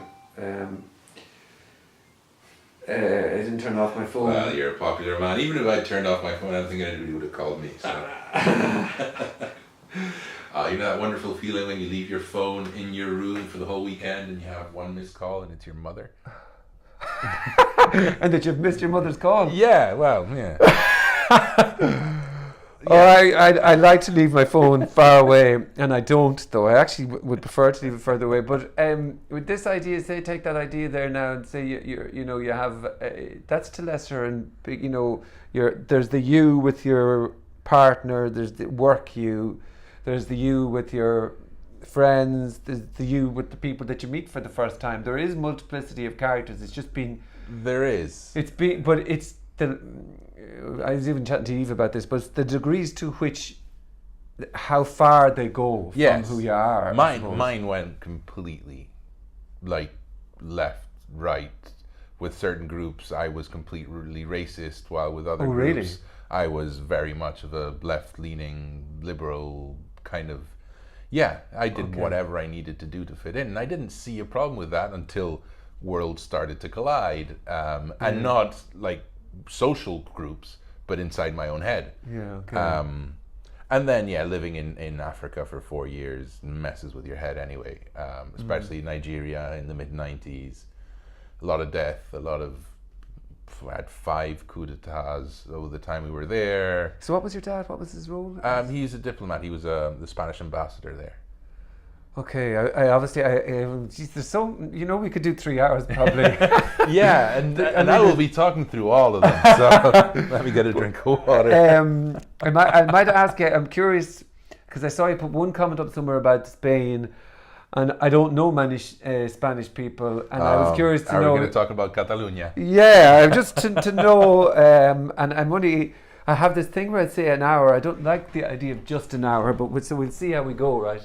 I didn't turn off my phone. Well, you're a popular man. Even if I turned off my phone, I don't think anybody would have called me. So. You know that wonderful feeling when you leave your phone in your room for the whole weekend and you have one missed call and it's your mother? And that you've missed your mother's call? Yeah, well, yeah. Oh, I like to leave my phone far away, and I don't, though. I actually would prefer to leave it further away. But with this idea, say, take that idea there now and say you have that's to lesser, and there's the you with your partner, there's the work you, there's the you with your friends, there's the you with the people that you meet for the first time. There is multiplicity of characters. It's just been... There is. But it's the... I was even chatting to Eve about this, but it's the degrees to which... how far they go from who you are. Mine went completely, like, left, right. With certain groups, I was completely racist, while with other groups, really? I was very much of a left-leaning, liberal kind of... Yeah, I did whatever I needed to do to fit in. And I didn't see a problem with that until worlds started to collide. And not, like, social groups, but inside my own head. Yeah, okay. And then, living in Africa for 4 years messes with your head anyway, especially Nigeria in the mid-90s. A lot of death, I had 5 coups d'etats over the time we were there. So what was your dad? What was his role? He's a diplomat. He was the Spanish ambassador there. Okay, I obviously, geez, there's so, we could do 3 hours probably. Yeah, and I will be talking through all of them, so let me get a drink of water. I might ask you, I'm curious, because I saw you put one comment up somewhere about Spain, and I don't know many Spanish people, and I was curious to know... Are we going to talk about Catalonia? Yeah, just to know, and I'm only... I have this thing where I say an hour. I don't like the idea of just an hour, but so we'll see how we go, right?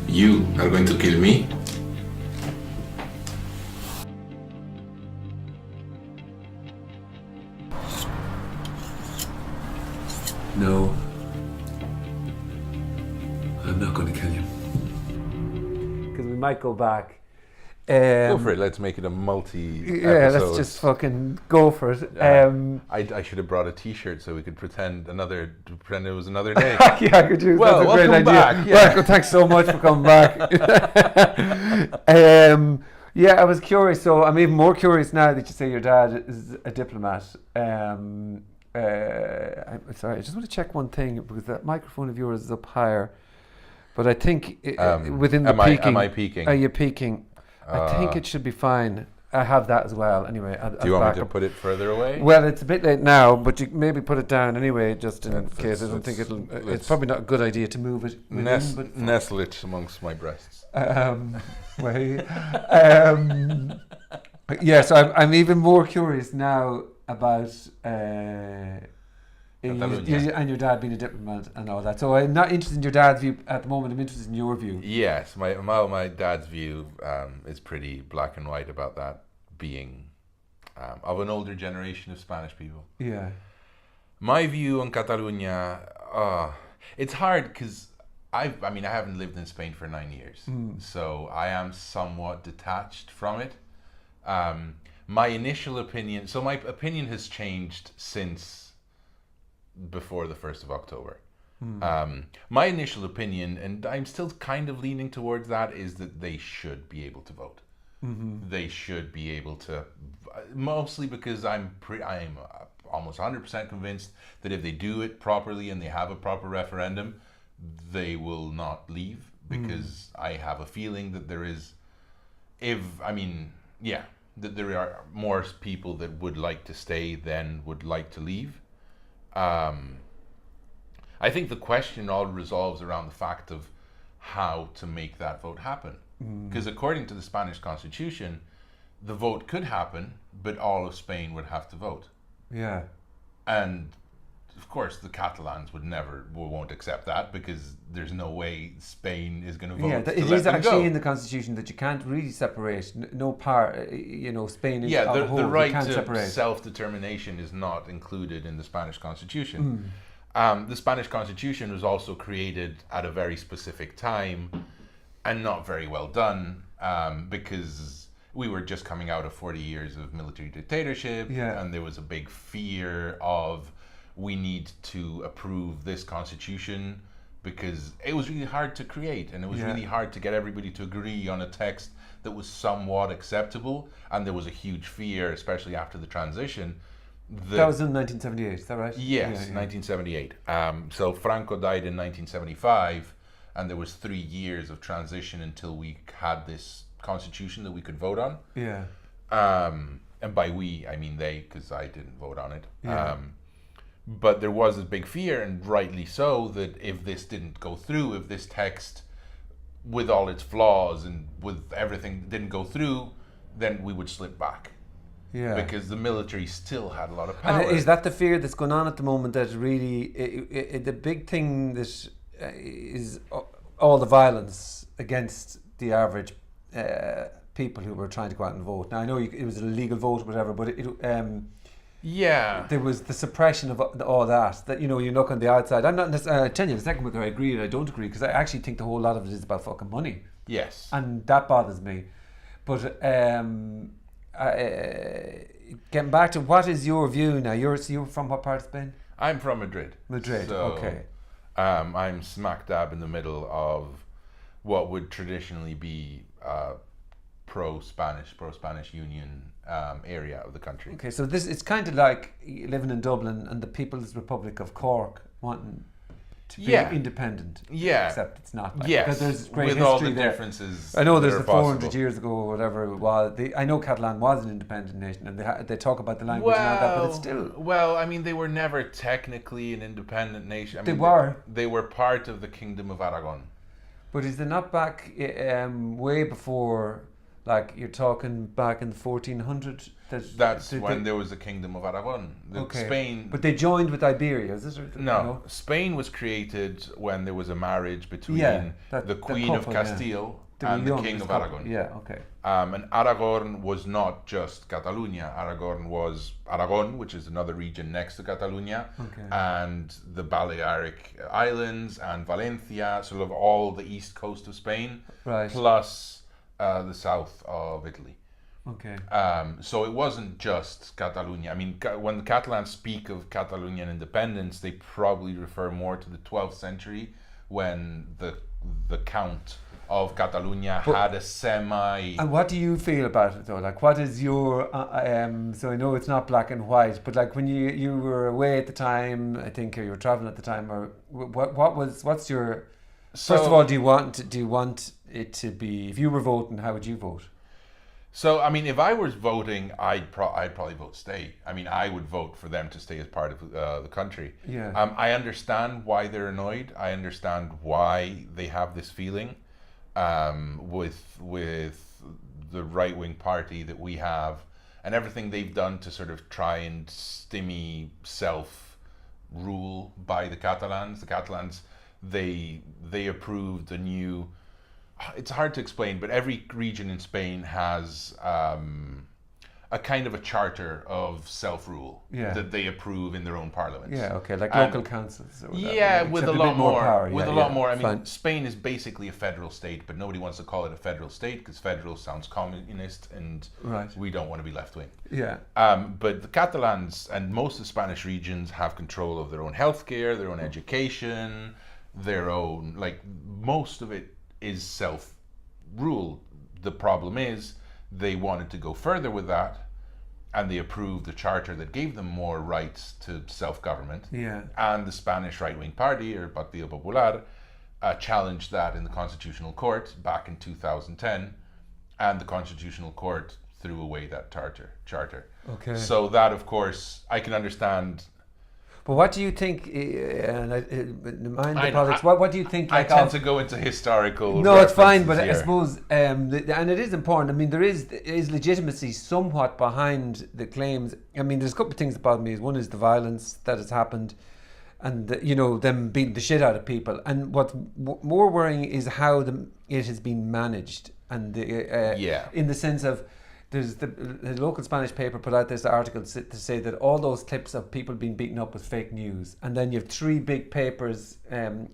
You are going to kill me? No. I'm not going to kill you. Because we might go back. Go for it. Let's make it a multi-episode. Yeah, let's just fucking go for it. I should have brought a T-shirt so we could pretend it was another day. Yeah, I could use well, that's a great idea. Back, yeah. Well, thanks so much for coming back. Yeah, I was curious. So I'm even more curious now that you say your dad is a diplomat. I'm sorry, I just want to check one thing because that microphone of yours is up higher. But I think within the peaking... Am I peaking? Are you peaking? I think it should be fine. I have that as well. Anyway, do you want me to put it further away? Well, it's a bit late now, but you maybe put it down anyway, just in case. I don't think it'll... It's probably not a good idea to move it. Nestle it amongst my breasts. Yeah, so I'm even more curious now about... and your dad being a diplomat and all that. So I'm not interested in your dad's view at the moment. I'm interested in your view. Yes, my dad's view is pretty black and white about that being of an older generation of Spanish people. Yeah. My view on Catalonia, it's hard because I haven't lived in Spain for 9 years, so I am somewhat detached from it. My initial opinion, my opinion has changed since before the 1st of October. My initial opinion, and I'm still kind of leaning towards that, is that they should be able to vote. They should be able to, mostly because I'm almost 100% convinced that if they do it properly and they have a proper referendum, they will not leave, because I have a feeling that there is, that there are more people that would like to stay than would like to leave. I think the question all resolves around the fact of how to make that vote happen. Because according to the Spanish Constitution, the vote could happen, but all of Spain would have to vote. Yeah. And of course, the Catalans won't accept that, because there's no way Spain is going to vote. Yeah, it is actually in the Constitution that you can't really separate. No part, Spain is the whole, right to self-determination is not included in the Spanish Constitution. The Spanish Constitution was also created at a very specific time and not very well done, because we were just coming out of 40 years of military dictatorship, and there was a big fear of, we need to approve this constitution, because it was really hard to create, and it was really hard to get everybody to agree on a text that was somewhat acceptable, and there was a huge fear, especially after the transition. That was in 1978, is that right? Yes, 1978. So Franco died in 1975, and there was 3 years of transition until we had this constitution that we could vote on. Yeah. And by we, I mean they, because I didn't vote on it. But there was a big fear, and rightly so, that if this didn't go through, if this text, with all its flaws and with everything, didn't go through, then we would slip back. Yeah. Because the military still had a lot of power. And is that the fear that's going on at the moment, that really the big thing that is all the violence against the average people who were trying to go out and vote? Now I know it was a legal vote or whatever, but there was the suppression of all that you look on the outside. I'm not necessarily, I tell you in a second whether I agree or I don't agree, because I actually think the whole lot of it is about fucking money. Yes. And that bothers me. But getting back to, what is your view now? You're from what part of Spain? I'm from Madrid. Madrid, so, okay. I'm smack dab in the middle of what would traditionally be pro-Spanish Union area of the country. Okay, so it's kind of like living in Dublin and the People's Republic of Cork wanting to be independent. Yeah. Except it's not. Yes. Because there's great with history all the there. differences. I know there's the 400 years ago or whatever it was. I know Catalan was an independent nation, and they talk about the language and all that, but it's still. Well, I mean, they were never technically an independent nation. I mean, they were part of the Kingdom of Aragon. But is there not back way before, like you're talking back in the 1400s? That's when there was the Kingdom of Aragon. Spain. But they joined with Iberia, is this? No, Spain was created when there was a marriage between the Queen of Castile and the King of Aragon. Yeah, okay. And Aragon was not just Catalonia. Aragon was Aragon, which is another region next to Catalonia, and the Balearic Islands and Valencia, sort of all the east coast of Spain, plus the south of Italy. Okay. So it wasn't just Catalonia. I mean, when the Catalans speak of Catalonian independence, they probably refer more to the 12th century, when the Count of Catalonia had a semi. And what do you feel about it though? Like, what is your so I know it's not black and white, but like when you were away at the time, I think, or you were traveling at the time, or what's your first of all, do you want it to be, if you were voting, how would you vote? So, I mean, if I was voting, I'd probably vote stay. I mean, I would vote for them to stay as part of the country. Yeah. I understand why they're annoyed. I understand why they have this feeling with the right-wing party that we have, and everything they've done to sort of try and stymie self-rule by the Catalans. The Catalans, they approved a new. It's hard to explain, but every region in Spain has a kind of a charter of self-rule that they approve in their own parliaments. Yeah, okay, like local councils. Or whatever, yeah, with a lot more power. With a lot more. I mean, fine. Spain is basically a federal state, but nobody wants to call it a federal state because federal sounds communist, and we don't want to be left-wing. Yeah. But the Catalans and most of the Spanish regions have control of their own healthcare, their own education, their own, like, most of it is self-rule. The problem is they wanted to go further with that, and they approved the charter that gave them more rights to self-government. Yeah. And the Spanish right-wing party, or Partido Popular, challenged that in the Constitutional Court back in 2010, and the Constitutional Court threw away that charter. Okay. So that, of course, I can understand. But what do you think? Mind the politics. What do you think? I tend to go into historical. No, it's fine, but here. I suppose, and it is important. I mean, there is legitimacy somewhat behind the claims. I mean, there's a couple of things that bother me. One is the violence that has happened, and them beating the shit out of people. And what's more worrying is how it has been managed, and in the sense of. There's the local Spanish paper put out this article to say that all those clips of people being beaten up was fake news, and then you have three big papers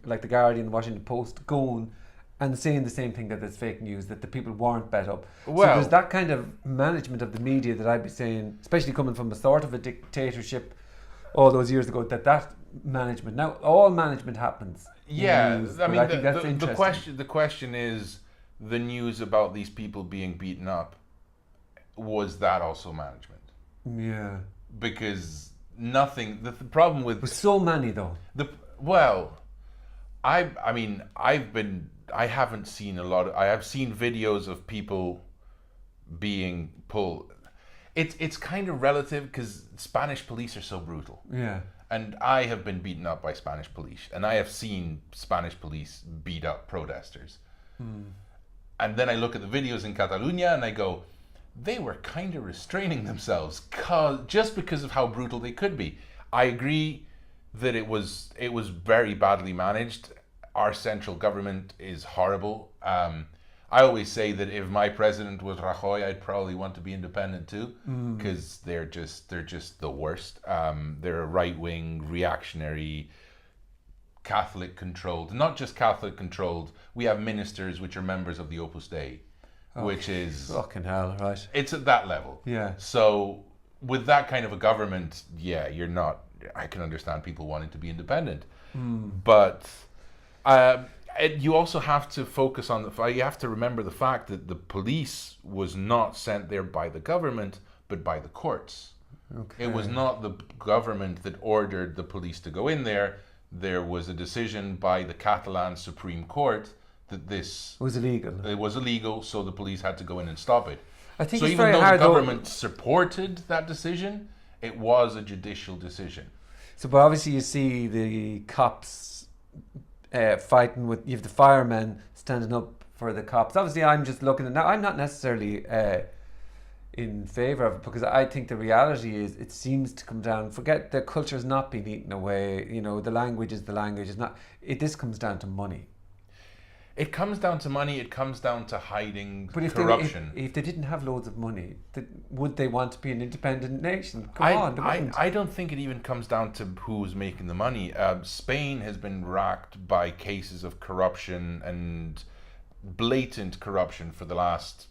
like the Guardian, the Washington Post going and saying the same thing, that it's fake news, that the people weren't bet up. Well, so there's that kind of management of the media that I'd be saying, especially coming from a sort of a dictatorship all those years ago, that management, now all management happens. Yeah, news, I mean, I think that's interesting. The question is, the news about these people being beaten up, was that also management? Yeah. Because nothing. The problem with so many though. I haven't seen a lot. I have seen videos of people being pulled. It's kind of relative because Spanish police are so brutal. Yeah. And I have been beaten up by Spanish police, and I have seen Spanish police beat up protesters. And then I look at the videos in Catalonia and I go, they were kind of restraining themselves just because of how brutal they could be. I agree that it was very badly managed. Our central government is horrible. I always say that if my president was Rajoy, I'd probably want to be independent too, because they're just the worst. They're a right-wing, reactionary, Catholic-controlled. Not just Catholic-controlled. We have ministers which are members of the Opus Dei, which is fucking hell, right? It's at that level. Yeah. So with that kind of a government, you're not. I can understand people wanting to be independent, but. You also have to focus on you have to remember the fact that the police was not sent there by the government, but by the courts. Okay. It was not the government that ordered the police to go in there. There was a decision by the Catalan Supreme Court that this was illegal. It was illegal, so the police had to go in and stop it. I think so it's even very though hard the government supported that decision, it was a judicial decision. So, but obviously you see the cops fighting with, you have the firemen standing up for the cops. Obviously I'm just looking at, now I'm not necessarily in favour of it, because I think the reality is it seems to come down, forget the culture's not being eaten away, the language is the language, this comes down to money. It comes down to money, it comes down to hiding corruption. If they didn't have loads of money, would they want to be an independent nation? I don't think it even comes down to who's making the money. Spain has been racked by cases of corruption and blatant corruption for the last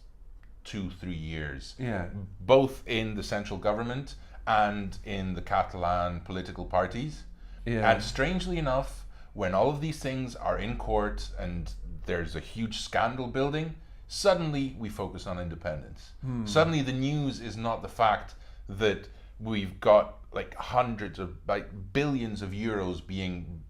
2-3 years. Yeah. Both in the central government and in the Catalan political parties. Yeah. And strangely enough, when all of these things are in court and there's a huge scandal building, suddenly we focus on independence. Suddenly the news is not the fact that we've got billions of euros being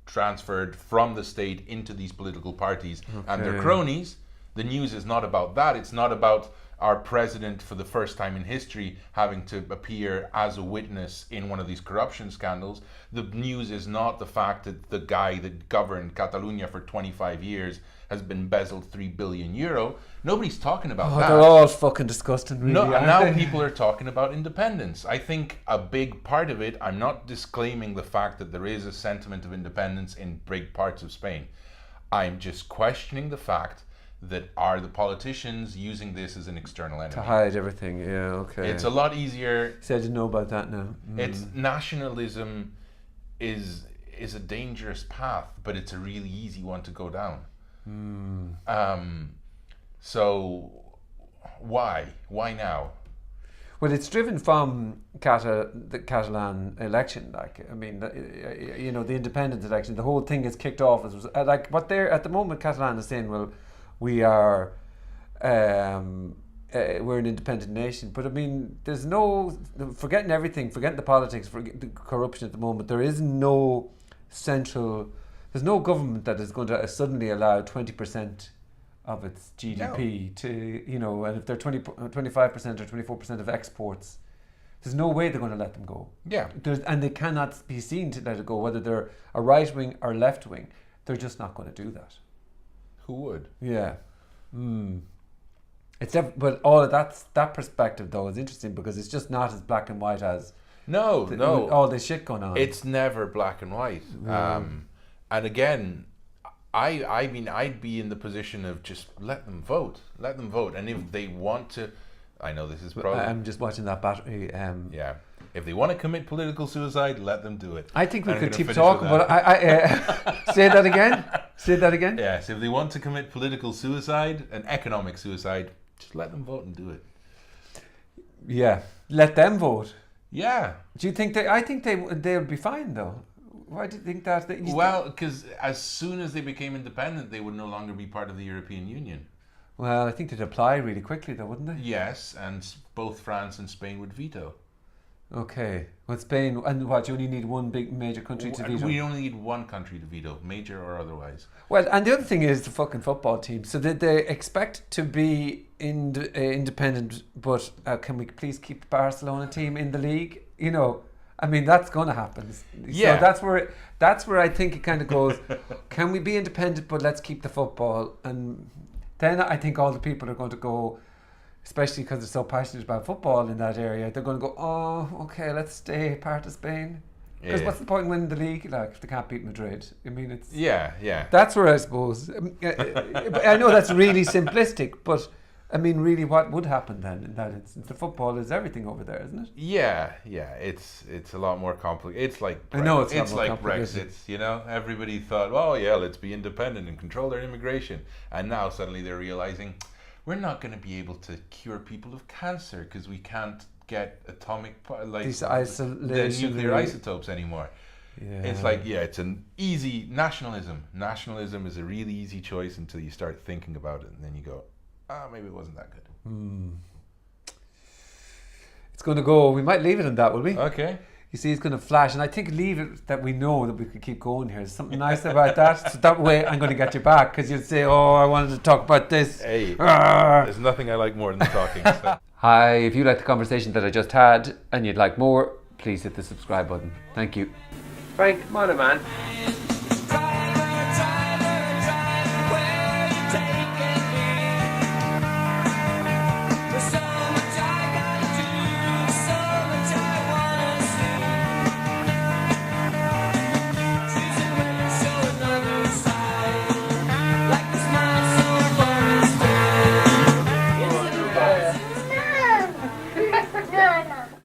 transferred from the state into these political parties and their cronies. The news is not about that. It's not about our president, for the first time in history, having to appear as a witness in one of these corruption scandals. The news is not the fact that the guy that governed Catalonia for 25 years has been embezzled €3 billion. Nobody's talking about that. They're all fucking disgusting, really. Now people are talking about independence. I think a big part of it, I'm not disclaiming the fact that there is a sentiment of independence in big parts of Spain. I'm just questioning the fact that are the politicians using this as an external enemy. To hide everything, yeah, okay. It's a lot easier. So I didn't know about that now. It's nationalism is a dangerous path, but it's a really easy one to go down. So why now? Well, it's driven from the Catalan election. The independence election. The whole thing is kicked off as what they're at the moment. Catalan is saying, well, we are, we're an independent nation. But I mean, there's no, forgetting everything, forgetting the politics, forgetting the corruption at the moment. There is no there's no government that is going to suddenly allow 20% of its GDP to, and if they're 25% or 24% of exports, there's no way they're going to let them go. Yeah. And they cannot be seen to let it go, whether they're a right wing or left wing. They're just not going to do that. Who would? Yeah. But all of that perspective though is interesting, because it's just not as black and white as all this shit going on. It's never black and white. And again, I mean, I'd be in the position of just let them vote, and if they want to, I know this is probably. I'm just watching that battery. Yeah. If they want to commit political suicide, let them do it. I think we could keep talking, but I say that again. Say that again. Yes, if they want to commit political suicide and economic suicide, just let them vote and do it. Yeah, let them vote. Yeah. Do you think I think they'll be fine though. Why do you think that? Well, because as soon as they became independent, they would no longer be part of the European Union. Well, I think they'd apply really quickly though, wouldn't they? Yes, and both France and Spain would veto. Okay. Well, Spain, and what, you only need one big major country to veto? We only need one country to veto, major or otherwise. Well, and the other thing is the fucking football team. So did they expect to be independent, but can we please keep the Barcelona team in the league? I mean, that's going to happen. Yeah. So that's where I think it kind of goes, can we be independent, but let's keep the football? And then I think all the people are going to go, especially because they're so passionate about football in that area, they're going to go, oh, okay, let's stay part of Spain. Because what's the point in winning the league, like, if they can't beat Madrid? I mean, it's... Yeah. That's where I suppose... I know that's really simplistic, but... I mean, really, what would happen then in that instance? The football is everything over there, isn't it? Yeah. It's a lot more complicated. It's like I know it's like complicated. Brexit. You know, everybody thought, oh yeah, let's be independent and control their immigration, and now suddenly they're realizing we're not going to be able to cure people of cancer because we can't get These the nuclear isotopes anymore. Yeah. It's like, it's an easy nationalism. Nationalism is a really easy choice until you start thinking about it, and then you go, maybe it wasn't that good. It's going to go. We might leave it in that, will we? Okay. You see, it's going to flash, and I think leave it that we know that we could keep going here. There's something nice about that. So that way, I'm going to get you back because you'd say, "Oh, I wanted to talk about this." Hey, there's nothing I like more than talking. So. Hi, if you like the conversation that I just had and you'd like more, please hit the subscribe button. Thank you. Frank, man.